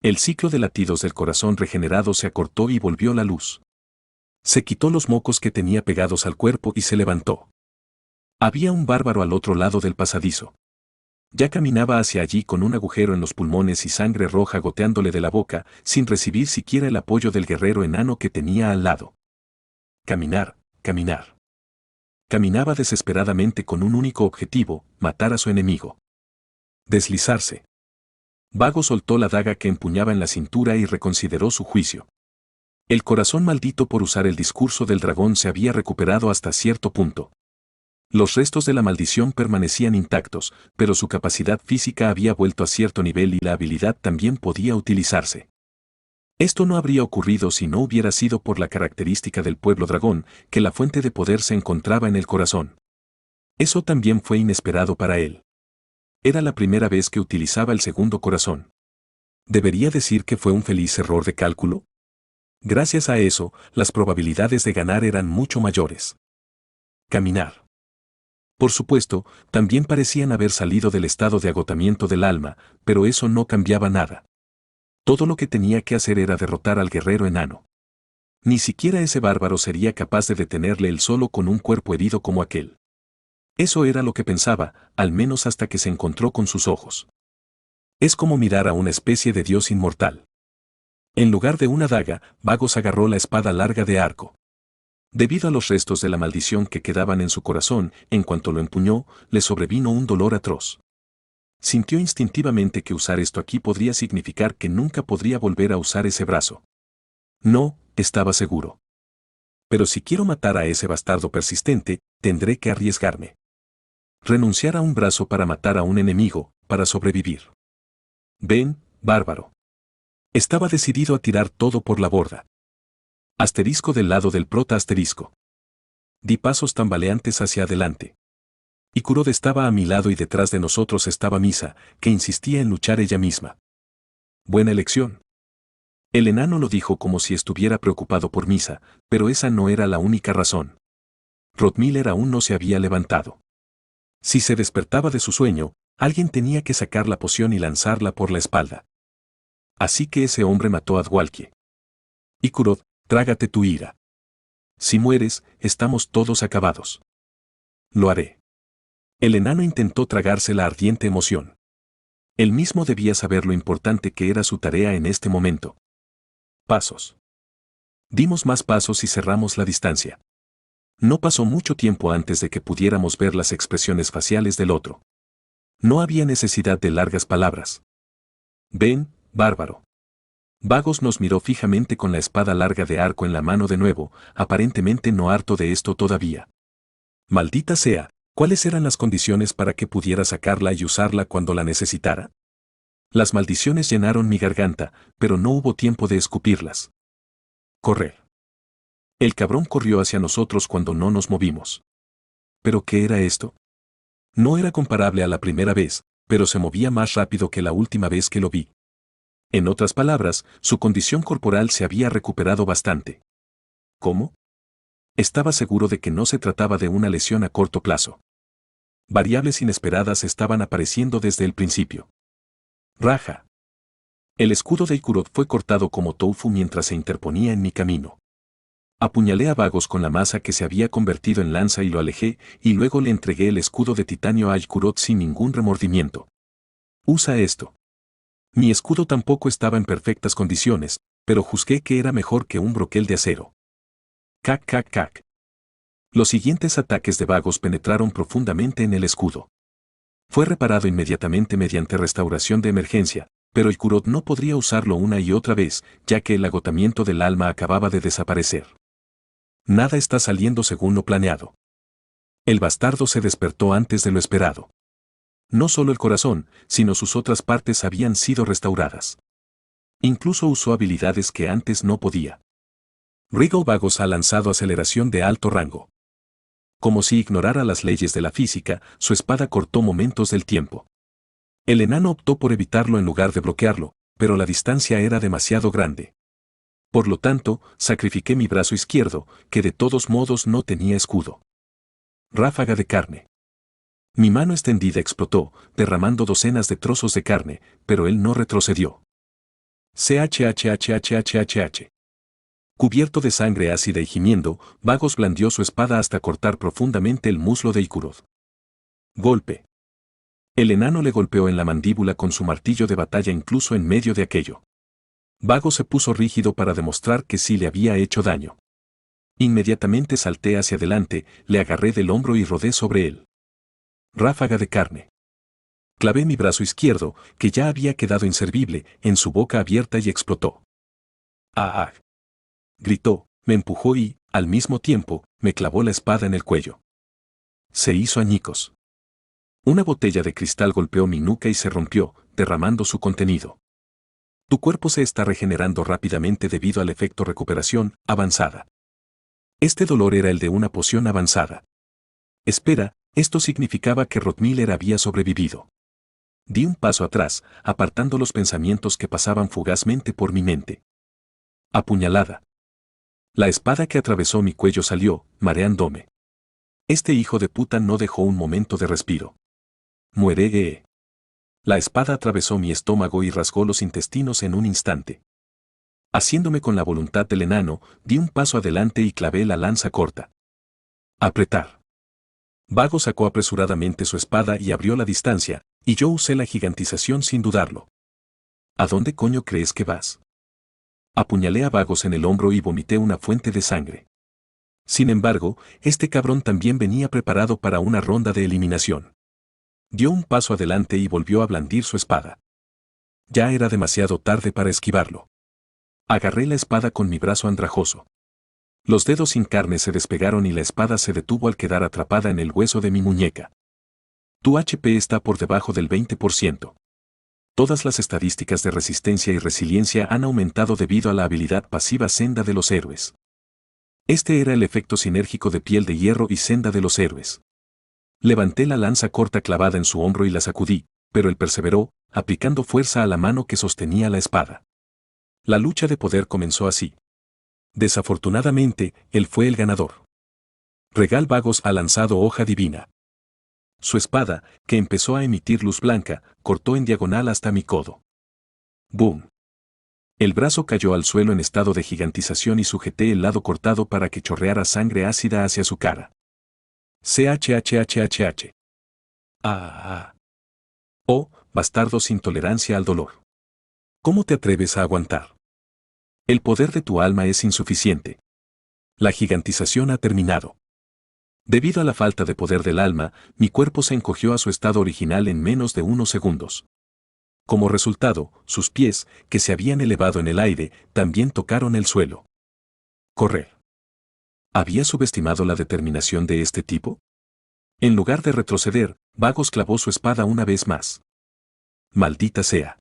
El ciclo de latidos del corazón regenerado se acortó y volvió la luz. Se quitó los mocos que tenía pegados al cuerpo y se levantó. Había un bárbaro al otro lado del pasadizo. Ya caminaba hacia allí con un agujero en los pulmones y sangre roja goteándole de la boca, sin recibir siquiera el apoyo del guerrero enano que tenía al lado. Caminar, caminar. Caminaba desesperadamente con un único objetivo: matar a su enemigo. Deslizarse. Vago soltó la daga que empuñaba en la cintura y reconsideró su juicio. El corazón maldito por usar el discurso del dragón se había recuperado hasta cierto punto. Los restos de la maldición permanecían intactos, pero su capacidad física había vuelto a cierto nivel y la habilidad también podía utilizarse. Esto no habría ocurrido si no hubiera sido por la característica del pueblo dragón, que la fuente de poder se encontraba en el corazón. Eso también fue inesperado para él. Era la primera vez que utilizaba el segundo corazón. ¿Debería decir que fue un feliz error de cálculo? Gracias a eso, las probabilidades de ganar eran mucho mayores. Caminar. Por supuesto, también parecían haber salido del estado de agotamiento del alma, pero eso no cambiaba nada. Todo lo que tenía que hacer era derrotar al guerrero enano. Ni siquiera ese bárbaro sería capaz de detenerle él solo con un cuerpo herido como aquel. Eso era lo que pensaba, al menos hasta que se encontró con sus ojos. Es como mirar a una especie de dios inmortal. En lugar de una daga, Vagos agarró la espada larga de arco. Debido a los restos de la maldición que quedaban en su corazón, en cuanto lo empuñó, le sobrevino un dolor atroz. Sintió instintivamente que usar esto aquí podría significar que nunca podría volver a usar ese brazo. No, estaba seguro. Pero si quiero matar a ese bastardo persistente, tendré que arriesgarme. Renunciar a un brazo para matar a un enemigo, para sobrevivir. Ven, bárbaro. Estaba decidido a tirar todo por la borda. Asterisco del lado del prota asterisco. Di pasos tambaleantes hacia adelante. Y Kurod estaba a mi lado y detrás de nosotros estaba Misa, que insistía en luchar ella misma. Buena elección. El enano lo dijo como si estuviera preocupado por Misa, pero esa no era la única razón. Rottmiller aún no se había levantado. Si se despertaba de su sueño, alguien tenía que sacar la poción y lanzarla por la espalda. Así que ese hombre mató a Dwalkie. Y Kurod, trágate tu ira. Si mueres, estamos todos acabados. Lo haré. El enano intentó tragarse la ardiente emoción. Él mismo debía saber lo importante que era su tarea en este momento. Pasos. Dimos más pasos y cerramos la distancia. No pasó mucho tiempo antes de que pudiéramos ver las expresiones faciales del otro. No había necesidad de largas palabras. Ven, bárbaro. Vagos nos miró fijamente con la espada larga de arco en la mano de nuevo, aparentemente no harto de esto todavía. Maldita sea, ¿cuáles eran las condiciones para que pudiera sacarla y usarla cuando la necesitara? Las maldiciones llenaron mi garganta, pero no hubo tiempo de escupirlas. Correr. El cabrón corrió hacia nosotros cuando no nos movimos. ¿Pero qué era esto? No era comparable a la primera vez, pero se movía más rápido que la última vez que lo vi. En otras palabras, su condición corporal se había recuperado bastante. ¿Cómo? Estaba seguro de que no se trataba de una lesión a corto plazo. Variables inesperadas estaban apareciendo desde el principio. Raja. El escudo de Ikurod fue cortado como tofu mientras se interponía en mi camino. Apuñalé a Vagos con la masa que se había convertido en lanza y lo alejé, y luego le entregué el escudo de titanio a Ikurod sin ningún remordimiento. Usa esto. Mi escudo tampoco estaba en perfectas condiciones, pero juzgué que era mejor que un broquel de acero. Cac, cac, cac. Los siguientes ataques de Vagos penetraron profundamente en el escudo. Fue reparado inmediatamente mediante restauración de emergencia, pero Ikurod no podría usarlo una y otra vez, ya que el agotamiento del alma acababa de desaparecer. Nada está saliendo según lo planeado. El bastardo se despertó antes de lo esperado. No solo el corazón, sino sus otras partes habían sido restauradas. Incluso usó habilidades que antes no podía. Regal Vagos ha lanzado aceleración de alto rango. Como si ignorara las leyes de la física, su espada cortó momentos del tiempo. El enano optó por evitarlo en lugar de bloquearlo, pero la distancia era demasiado grande. Por lo tanto, sacrifiqué mi brazo izquierdo, que de todos modos no tenía escudo. Ráfaga de carne. Mi mano extendida explotó, derramando docenas de trozos de carne, pero él no retrocedió. CHHHHHH. Cubierto de sangre ácida y gimiendo, Vagos blandió su espada hasta cortar profundamente el muslo de Ikurod. Golpe. El enano le golpeó en la mandíbula con su martillo de batalla incluso en medio de aquello. Vagos se puso rígido para demostrar que sí le había hecho daño. Inmediatamente salté hacia adelante, le agarré del hombro y rodé sobre él. Ráfaga de carne. Clavé mi brazo izquierdo, que ya había quedado inservible, en su boca abierta y explotó. ¡Ah! Gritó, me empujó y, al mismo tiempo, me clavó la espada en el cuello. Se hizo añicos. Una botella de cristal golpeó mi nuca y se rompió, derramando su contenido. Tu cuerpo se está regenerando rápidamente debido al efecto recuperación avanzada. Este dolor era el de una poción avanzada. Espera, esto significaba que Rottmiller había sobrevivido. Di un paso atrás, apartando los pensamientos que pasaban fugazmente por mi mente. Apuñalada. La espada que atravesó mi cuello salió, mareándome. Este hijo de puta no dejó un momento de respiro. Muere. La espada atravesó mi estómago y rasgó los intestinos en un instante. Haciéndome con la voluntad del enano, di un paso adelante y clavé la lanza corta. Apretar. Vago sacó apresuradamente su espada y abrió la distancia, y yo usé la gigantización sin dudarlo. ¿A dónde coño crees que vas? Apuñalé a Vagos en el hombro y vomité una fuente de sangre. Sin embargo, este cabrón también venía preparado para una ronda de eliminación. Dio un paso adelante y volvió a blandir su espada. Ya era demasiado tarde para esquivarlo. Agarré la espada con mi brazo andrajoso. Los dedos sin carne se despegaron y la espada se detuvo al quedar atrapada en el hueso de mi muñeca. Tu HP está por debajo del 20%. Todas las estadísticas de resistencia y resiliencia han aumentado debido a la habilidad pasiva Senda de los Héroes. Este era el efecto sinérgico de Piel de Hierro y Senda de los Héroes. Levanté la lanza corta clavada en su hombro y la sacudí, pero él perseveró, aplicando fuerza a la mano que sostenía la espada. La lucha de poder comenzó así. Desafortunadamente, él fue el ganador. Regal Vagos ha lanzado hoja divina. Su espada, que empezó a emitir luz blanca, cortó en diagonal hasta mi codo. ¡Boom! El brazo cayó al suelo en estado de gigantización y sujeté el lado cortado para que chorreara sangre ácida hacia su cara. CHHHHH. Ah. Oh, bastardo sin tolerancia al dolor. ¿Cómo te atreves a aguantar? El poder de tu alma es insuficiente. La gigantización ha terminado. Debido a la falta de poder del alma, mi cuerpo se encogió a su estado original en menos de unos segundos. Como resultado, sus pies, que se habían elevado en el aire, también tocaron el suelo. Correr. ¿Había subestimado la determinación de este tipo? En lugar de retroceder, Vagos clavó su espada una vez más. Maldita sea.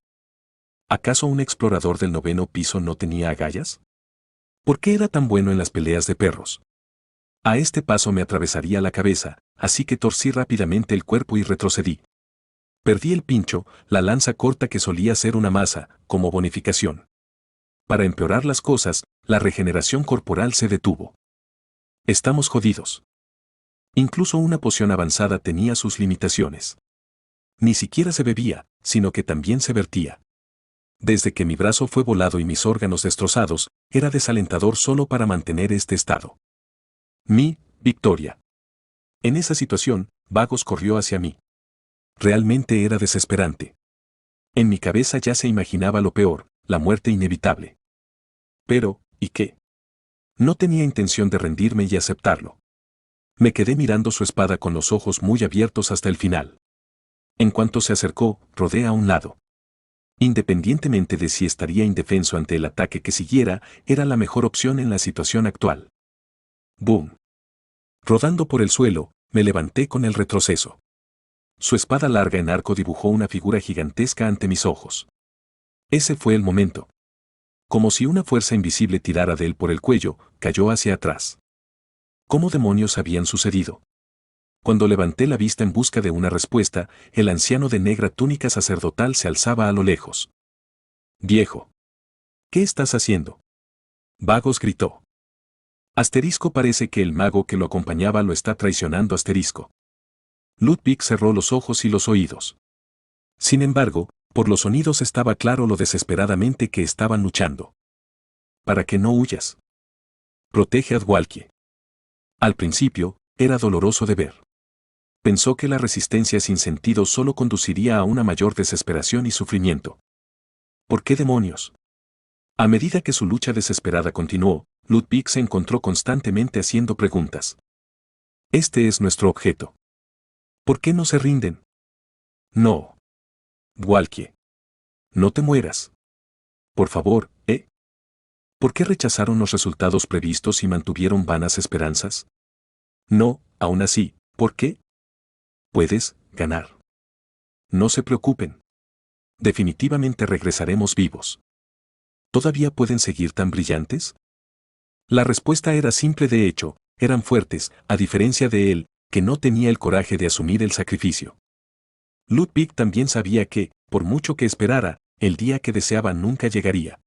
¿Acaso un explorador del 9º piso no tenía agallas? ¿Por qué era tan bueno en las peleas de perros? A este paso me atravesaría la cabeza, así que torcí rápidamente el cuerpo y retrocedí. Perdí el pincho, la lanza corta que solía ser una masa, como bonificación. Para empeorar las cosas, la regeneración corporal se detuvo. Estamos jodidos. Incluso una poción avanzada tenía sus limitaciones. Ni siquiera se bebía, sino que también se vertía. Desde que mi brazo fue volado y mis órganos destrozados, era desalentador solo para mantener este estado. Mi victoria. En esa situación, Vagos corrió hacia mí. Realmente era desesperante. En mi cabeza ya se imaginaba lo peor, la muerte inevitable. Pero, ¿y qué? No tenía intención de rendirme y aceptarlo. Me quedé mirando su espada con los ojos muy abiertos hasta el final. En cuanto se acercó, rodé a un lado. Independientemente de si estaría indefenso ante el ataque que siguiera, era la mejor opción en la situación actual. ¡Boom! Rodando por el suelo, me levanté con el retroceso. Su espada larga en arco dibujó una figura gigantesca ante mis ojos. Ese fue el momento. Como si una fuerza invisible tirara de él por el cuello, cayó hacia atrás. ¿Cómo demonios habían sucedido? Cuando levanté la vista en busca de una respuesta, el anciano de negra túnica sacerdotal se alzaba a lo lejos. Viejo. ¿Qué estás haciendo? Vagos gritó. Asterisco, parece que el mago que lo acompañaba lo está traicionando. Asterisco. Ludwig cerró los ojos y los oídos. Sin embargo, por los sonidos estaba claro lo desesperadamente que estaban luchando. ¿Para que no huyas? Protege a Dwalkie. Al principio, era doloroso de ver. Pensó que la resistencia sin sentido solo conduciría a una mayor desesperación y sufrimiento. ¿Por qué demonios? A medida que su lucha desesperada continuó, Ludwig se encontró constantemente haciendo preguntas. Este es nuestro objeto. ¿Por qué no se rinden? No. Dwalkie. No te mueras. Por favor, ¿eh? ¿Por qué rechazaron los resultados previstos y mantuvieron vanas esperanzas? No, aún así, ¿por qué? Puedes ganar. No se preocupen. Definitivamente regresaremos vivos. ¿Todavía pueden seguir tan brillantes? La respuesta era simple. De hecho, eran fuertes, a diferencia de él, que no tenía el coraje de asumir el sacrificio. Ludwig también sabía que, por mucho que esperara, el día que deseaba nunca llegaría.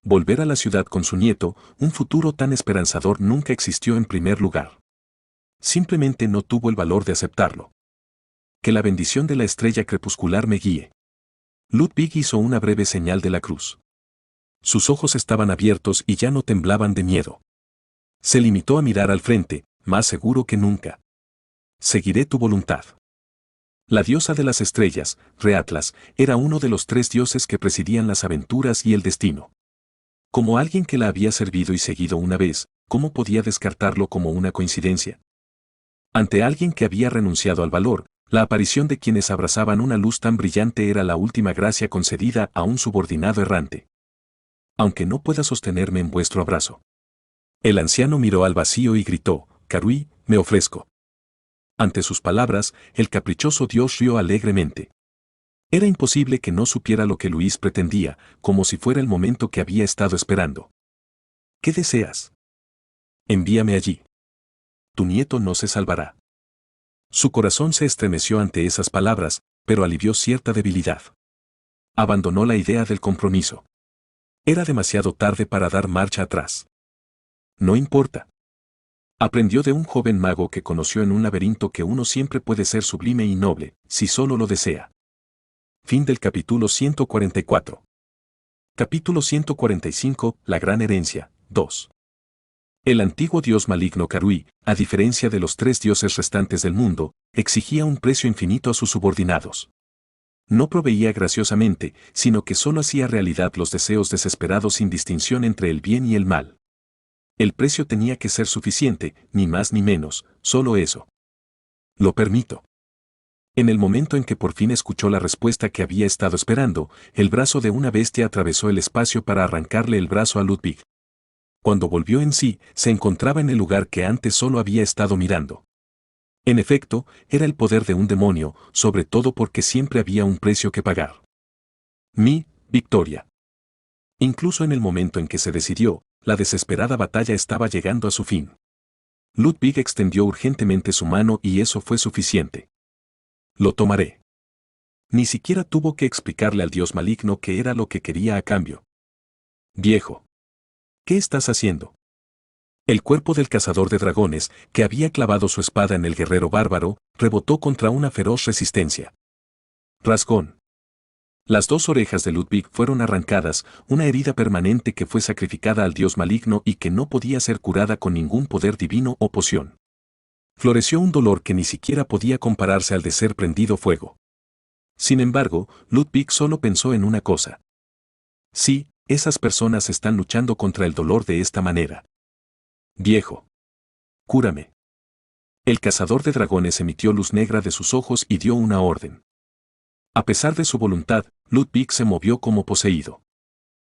Volver a la ciudad con su nieto, un futuro tan esperanzador, nunca existió en primer lugar. Simplemente no tuvo el valor de aceptarlo. Que la bendición de la estrella crepuscular me guíe. Ludwig hizo una breve señal de la cruz. Sus ojos estaban abiertos y ya no temblaban de miedo. Se limitó a mirar al frente, más seguro que nunca. Seguiré tu voluntad. La diosa de las estrellas, Reatlas, era uno de los 3 dioses que presidían las aventuras y el destino. Como alguien que la había servido y seguido una vez, ¿cómo podía descartarlo como una coincidencia? Ante alguien que había renunciado al valor, la aparición de quienes abrazaban una luz tan brillante era la última gracia concedida a un subordinado errante. Aunque no pueda sostenerme en vuestro abrazo. El anciano miró al vacío y gritó, Karui, me ofrezco. Ante sus palabras, el caprichoso dios rió alegremente. Era imposible que no supiera lo que Luis pretendía, como si fuera el momento que había estado esperando. ¿Qué deseas? Envíame allí. Tu nieto no se salvará. Su corazón se estremeció ante esas palabras, pero alivió cierta debilidad. Abandonó la idea del compromiso. Era demasiado tarde para dar marcha atrás. No importa. Aprendió de un joven mago que conoció en un laberinto que uno siempre puede ser sublime y noble, si solo lo desea. Fin del capítulo 144. Capítulo 145, La gran herencia, 2. El antiguo dios maligno Karui, a diferencia de los 3 dioses restantes del mundo, exigía un precio infinito a sus subordinados. No proveía graciosamente, sino que solo hacía realidad los deseos desesperados sin distinción entre el bien y el mal. El precio tenía que ser suficiente, ni más ni menos, solo eso. Lo permito. En el momento en que por fin escuchó la respuesta que había estado esperando, el brazo de una bestia atravesó el espacio para arrancarle el brazo a Ludwig. Cuando volvió en sí, se encontraba en el lugar que antes solo había estado mirando. En efecto, era el poder de un demonio, sobre todo porque siempre había un precio que pagar. Mi victoria. Incluso en el momento en que se decidió, la desesperada batalla estaba llegando a su fin. Ludwig extendió urgentemente su mano y eso fue suficiente. Lo tomaré. Ni siquiera tuvo que explicarle al dios maligno qué era lo que quería a cambio. Viejo. ¿Qué estás haciendo? El cuerpo del cazador de dragones, que había clavado su espada en el guerrero bárbaro, rebotó contra una feroz resistencia. Rasgón. Las 2 orejas de Ludwig fueron arrancadas, una herida permanente que fue sacrificada al dios maligno y que no podía ser curada con ningún poder divino o poción. Floreció un dolor que ni siquiera podía compararse al de ser prendido fuego. Sin embargo, Ludwig solo pensó en una cosa. Sí, esas personas están luchando contra el dolor de esta manera. Viejo. Cúrame. El cazador de dragones emitió luz negra de sus ojos y dio una orden. A pesar de su voluntad, Ludwig se movió como poseído.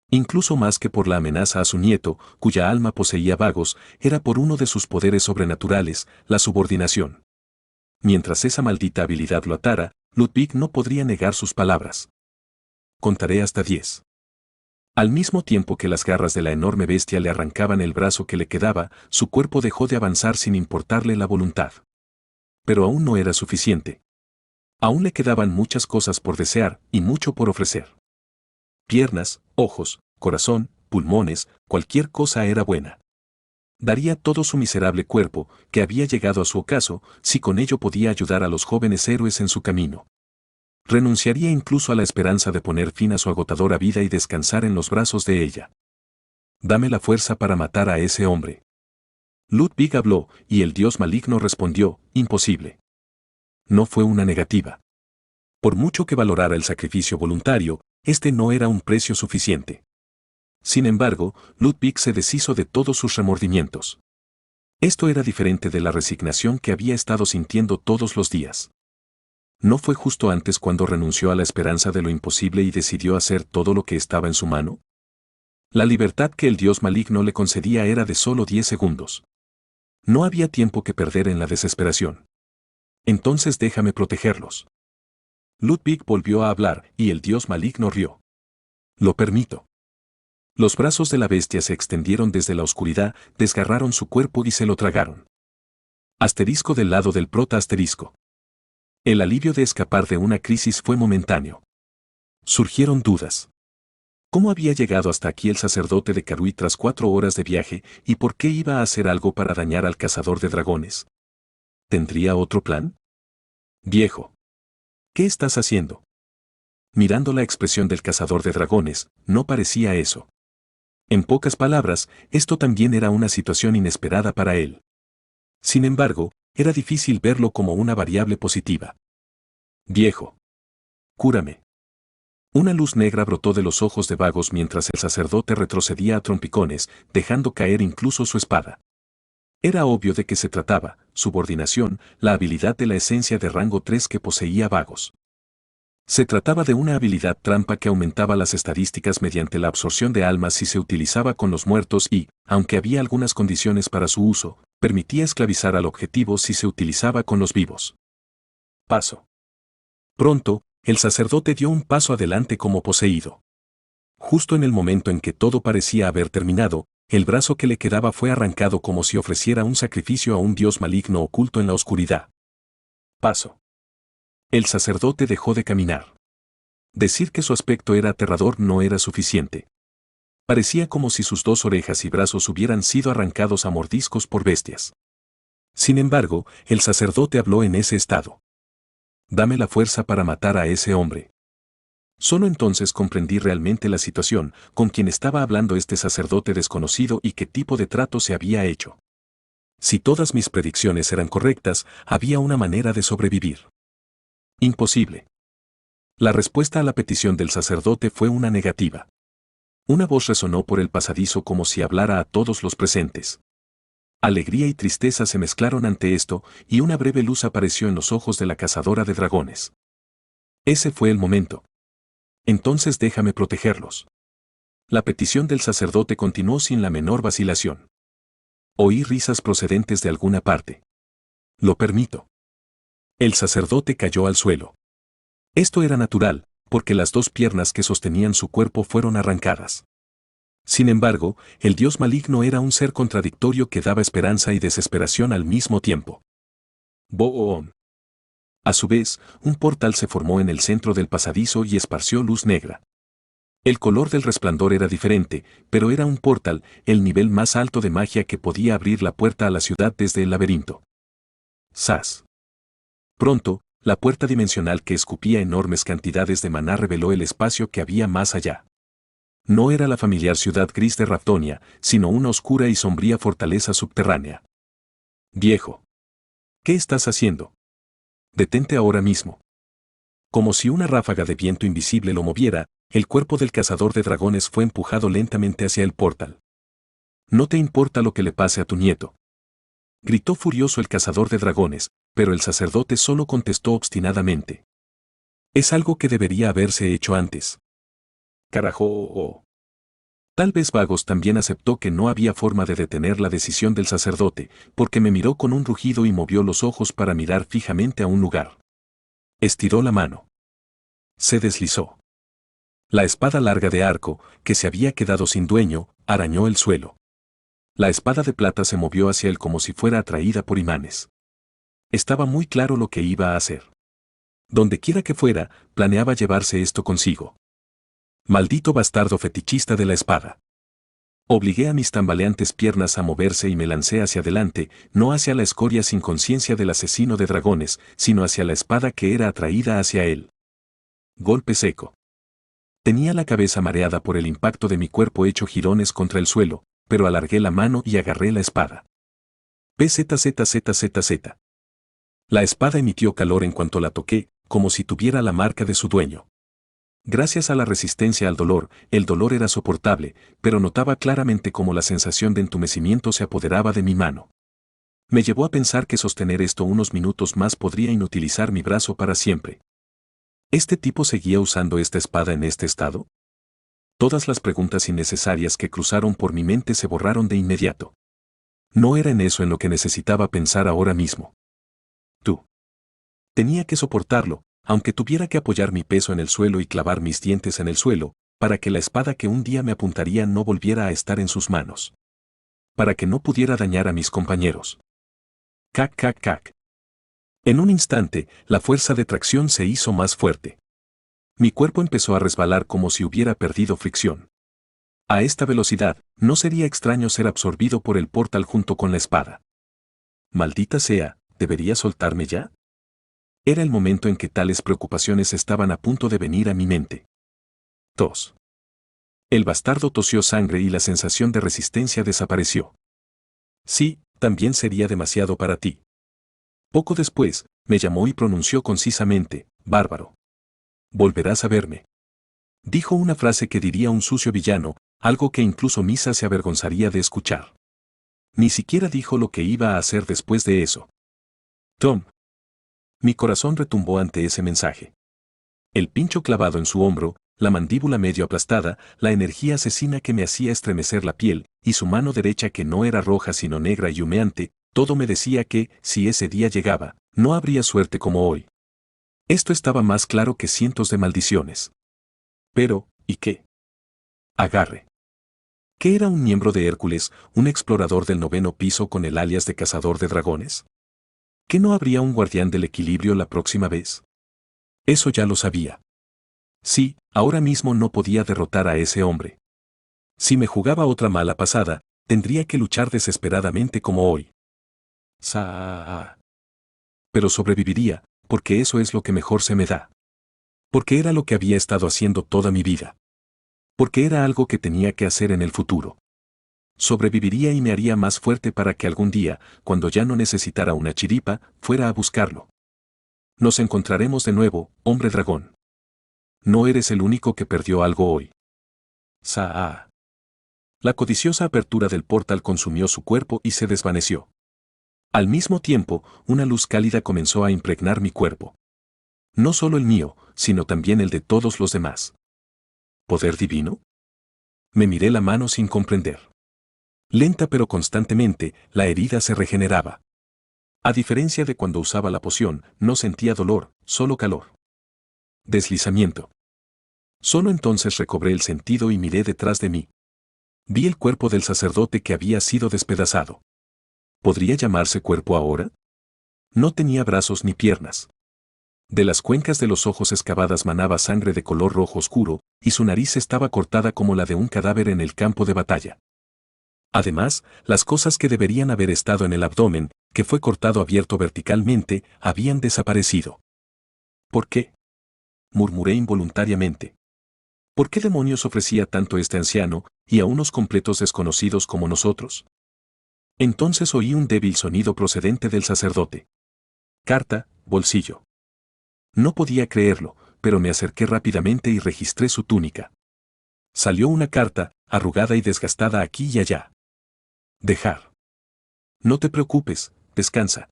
Incluso más que por la amenaza a su nieto, cuya alma poseía vagos, era por uno de sus poderes sobrenaturales, la subordinación. Mientras esa maldita habilidad lo atara, Ludwig no podría negar sus palabras. Contaré hasta 10. Al mismo tiempo que las garras de la enorme bestia le arrancaban el brazo que le quedaba, su cuerpo dejó de avanzar sin importarle la voluntad. Pero aún no era suficiente. Aún le quedaban muchas cosas por desear y mucho por ofrecer. Piernas, ojos, corazón, pulmones, cualquier cosa era buena. Daría todo su miserable cuerpo, que había llegado a su ocaso, si con ello podía ayudar a los jóvenes héroes en su camino. Renunciaría incluso a la esperanza de poner fin a su agotadora vida y descansar en los brazos de ella. Dame la fuerza para matar a ese hombre. Ludwig habló, y el dios maligno respondió, imposible. No fue una negativa. Por mucho que valorara el sacrificio voluntario, este no era un precio suficiente. Sin embargo, Ludwig se deshizo de todos sus remordimientos. Esto era diferente de la resignación que había estado sintiendo todos los días. ¿No fue justo antes cuando renunció a la esperanza de lo imposible y decidió hacer todo lo que estaba en su mano? La libertad que el dios maligno le concedía era de solo 10 segundos. No había tiempo que perder en la desesperación. Entonces déjame protegerlos. Ludwig volvió a hablar, y el dios maligno rió. Lo permito. Los brazos de la bestia se extendieron desde la oscuridad, desgarraron su cuerpo y se lo tragaron. Asterisco del lado del prota asterisco. El alivio de escapar de una crisis fue momentáneo. Surgieron dudas. ¿Cómo había llegado hasta aquí el sacerdote de Karui tras 4 horas de viaje, y por qué iba a hacer algo para dañar al cazador de dragones? ¿Tendría otro plan? Viejo. ¿Qué estás haciendo? Mirando la expresión del cazador de dragones, no parecía eso. En pocas palabras, esto también era una situación inesperada para él. Sin embargo, era difícil verlo como una variable positiva. Viejo. Cúrame. Una luz negra brotó de los ojos de Vagos mientras el sacerdote retrocedía a trompicones, dejando caer incluso su espada. Era obvio de que se trataba, subordinación, la habilidad de la esencia de rango 3 que poseía Vagos. Se trataba de una habilidad trampa que aumentaba las estadísticas mediante la absorción de almas si se utilizaba con los muertos y, aunque había algunas condiciones para su uso, permitía esclavizar al objetivo si se utilizaba con los vivos. Paso. Pronto, el sacerdote dio un paso adelante como poseído. Justo en el momento en que todo parecía haber terminado, el brazo que le quedaba fue arrancado como si ofreciera un sacrificio a un dios maligno oculto en la oscuridad. Paso. El sacerdote dejó de caminar. Decir que su aspecto era aterrador no era suficiente. Parecía como si sus 2 orejas y brazos hubieran sido arrancados a mordiscos por bestias. Sin embargo, el sacerdote habló en ese estado. Dame la fuerza para matar a ese hombre. Solo entonces comprendí realmente la situación, con quien estaba hablando este sacerdote desconocido y qué tipo de trato se había hecho. Si todas mis predicciones eran correctas, había una manera de sobrevivir. Imposible. La respuesta a la petición del sacerdote fue una negativa. Una voz resonó por el pasadizo como si hablara a todos los presentes. Alegría y tristeza se mezclaron ante esto, y una breve luz apareció en los ojos de la cazadora de dragones. Ese fue el momento. Entonces déjame protegerlos. La petición del sacerdote continuó sin la menor vacilación. Oí risas procedentes de alguna parte. Lo permito. El sacerdote cayó al suelo. Esto era natural, porque las 2 piernas que sostenían su cuerpo fueron arrancadas. Sin embargo, el dios maligno era un ser contradictorio que daba esperanza y desesperación al mismo tiempo. Boom. A su vez, un portal se formó en el centro del pasadizo y esparció luz negra. El color del resplandor era diferente, pero era un portal, el nivel más alto de magia que podía abrir la puerta a la ciudad desde el laberinto. ¡Sas! Pronto, la puerta dimensional que escupía enormes cantidades de maná reveló el espacio que había más allá. No era la familiar ciudad gris de Rafdonia, sino una oscura y sombría fortaleza subterránea. Viejo. ¿Qué estás haciendo? Detente ahora mismo. Como si una ráfaga de viento invisible lo moviera, el cuerpo del cazador de dragones fue empujado lentamente hacia el portal. No te importa lo que le pase a tu nieto. Gritó furioso el cazador de dragones, pero el sacerdote solo contestó obstinadamente. Es algo que debería haberse hecho antes. Carajo. Tal vez Vagos también aceptó que no había forma de detener la decisión del sacerdote, porque me miró con un rugido y movió los ojos para mirar fijamente a un lugar. Estiró la mano. Se deslizó. La espada larga de arco, que se había quedado sin dueño, arañó el suelo. La espada de plata se movió hacia él como si fuera atraída por imanes. Estaba muy claro lo que iba a hacer. Dondequiera que fuera, planeaba llevarse esto consigo. Maldito bastardo fetichista de la espada. Obligué a mis tambaleantes piernas a moverse y me lancé hacia adelante, no hacia la escoria sin conciencia del asesino de dragones, sino hacia la espada que era atraída hacia él. Golpe seco. Tenía la cabeza mareada por el impacto de mi cuerpo hecho jirones contra el suelo, pero alargué la mano y agarré la espada. PZZZZZ. La espada emitió calor en cuanto la toqué, como si tuviera la marca de su dueño. Gracias a la resistencia al dolor, el dolor era soportable, pero notaba claramente cómo la sensación de entumecimiento se apoderaba de mi mano. Me llevó a pensar que sostener esto unos minutos más podría inutilizar mi brazo para siempre. ¿Este tipo seguía usando esta espada en este estado? Todas las preguntas innecesarias que cruzaron por mi mente se borraron de inmediato. No era en eso en lo que necesitaba pensar ahora mismo. Tú. Tenía que soportarlo, aunque tuviera que apoyar mi peso en el suelo y clavar mis dientes en el suelo, para que la espada que un día me apuntaría no volviera a estar en sus manos. Para que no pudiera dañar a mis compañeros. Cac, cac, cac. En un instante, la fuerza de tracción se hizo más fuerte. Mi cuerpo empezó a resbalar como si hubiera perdido fricción. A esta velocidad, no sería extraño ser absorbido por el portal junto con la espada. Maldita sea, ¿debería soltarme ya? Era el momento en que tales preocupaciones estaban a punto de venir a mi mente. Tos. El bastardo tosió sangre y la sensación de resistencia desapareció. Sí, también sería demasiado para ti. Poco después, me llamó y pronunció concisamente, bárbaro. Volverás a verme. Dijo una frase que diría un sucio villano, algo que incluso Misa se avergonzaría de escuchar. Ni siquiera dijo lo que iba a hacer después de eso. Tom. Mi corazón retumbó ante ese mensaje. El pincho clavado en su hombro, la mandíbula medio aplastada, la energía asesina que me hacía estremecer la piel, y su mano derecha que no era roja sino negra y humeante, todo me decía que, si ese día llegaba, no habría suerte como hoy. Esto estaba más claro que cientos de maldiciones. Pero, ¿y qué? Agarre. ¿Qué era un miembro de Hércules, un explorador del 9º piso con el alias de cazador de dragones? ¿Que no habría un guardián del equilibrio la próxima vez? Eso ya lo sabía. Sí, ahora mismo no podía derrotar a ese hombre. Si me jugaba otra mala pasada, tendría que luchar desesperadamente como hoy. Pero sobreviviría, porque eso es lo que mejor se me da. Porque era lo que había estado haciendo toda mi vida. Porque era algo que tenía que hacer en el futuro. Sobreviviría y me haría más fuerte para que algún día, cuando ya no necesitara una chiripa, fuera a buscarlo. Nos encontraremos de nuevo, hombre dragón. No eres el único que perdió algo hoy. La codiciosa apertura del portal consumió su cuerpo y se desvaneció. Al mismo tiempo, una luz cálida comenzó a impregnar mi cuerpo. No solo el mío, sino también el de todos los demás. ¿Poder divino? Me miré la mano sin comprender. Lenta pero constantemente, la herida se regeneraba. A diferencia de cuando usaba la poción, no sentía dolor, solo calor. Deslizamiento. Solo entonces recobré el sentido y miré detrás de mí. Vi el cuerpo del sacerdote que había sido despedazado. ¿Podría llamarse cuerpo ahora? No tenía brazos ni piernas. De las cuencas de los ojos excavadas manaba sangre de color rojo oscuro, y su nariz estaba cortada como la de un cadáver en el campo de batalla. Además, las cosas que deberían haber estado en el abdomen, que fue cortado abierto verticalmente, habían desaparecido. ¿Por qué? Murmuré involuntariamente. ¿Por qué demonios ofrecía tanto este anciano, y a unos completos desconocidos como nosotros? Entonces oí un débil sonido procedente del sacerdote. Carta, bolsillo. No podía creerlo, pero me acerqué rápidamente y registré su túnica. Salió una carta, arrugada y desgastada aquí y allá. Dejar. No te preocupes, descansa.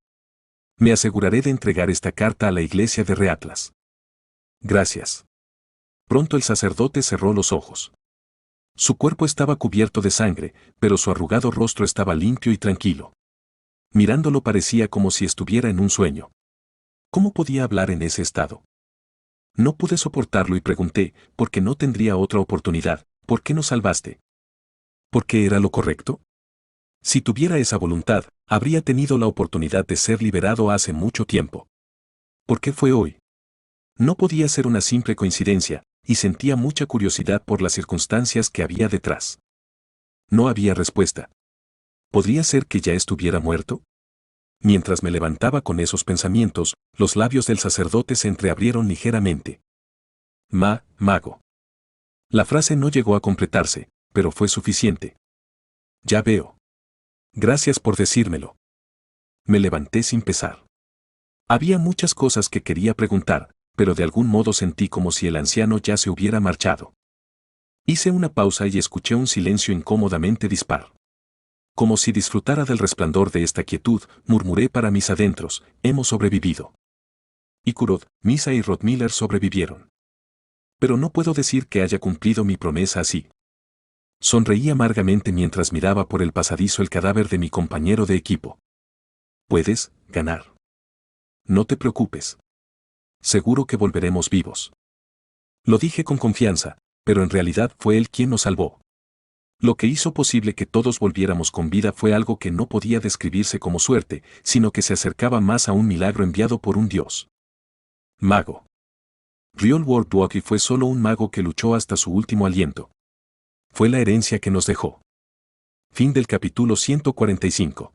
Me aseguraré de entregar esta carta a la iglesia de Reatlas. Gracias. Pronto el sacerdote cerró los ojos. Su cuerpo estaba cubierto de sangre, pero su arrugado rostro estaba limpio y tranquilo. Mirándolo parecía como si estuviera en un sueño. ¿Cómo podía hablar en ese estado? No pude soportarlo y pregunté, ¿por qué no tendría otra oportunidad? ¿Por qué nos salvaste? ¿Por qué era lo correcto? Si tuviera esa voluntad, habría tenido la oportunidad de ser liberado hace mucho tiempo. ¿Por qué fue hoy? No podía ser una simple coincidencia, y sentía mucha curiosidad por las circunstancias que había detrás. No había respuesta. ¿Podría ser que ya estuviera muerto? Mientras me levantaba con esos pensamientos, los labios del sacerdote se entreabrieron ligeramente. Mago. La frase no llegó a completarse, pero fue suficiente. Ya veo. Gracias por decírmelo. Me levanté sin pesar. Había muchas cosas que quería preguntar, pero de algún modo sentí como si el anciano ya se hubiera marchado. Hice una pausa y escuché un silencio incómodamente dispar. Como si disfrutara del resplandor de esta quietud, murmuré para mis adentros, hemos sobrevivido. Ikurod, Misa y Rodmiller sobrevivieron. Pero no puedo decir que haya cumplido mi promesa así. Sonreí amargamente mientras miraba por el pasadizo el cadáver de mi compañero de equipo. Puedes ganar. No te preocupes. Seguro que volveremos vivos. Lo dije con confianza, pero en realidad fue él quien nos salvó. Lo que hizo posible que todos volviéramos con vida fue algo que no podía describirse como suerte, sino que se acercaba más a un milagro enviado por un dios. Mago. Real World Walkie fue solo un mago que luchó hasta su último aliento. Fue la herencia que nos dejó. Fin del capítulo 145.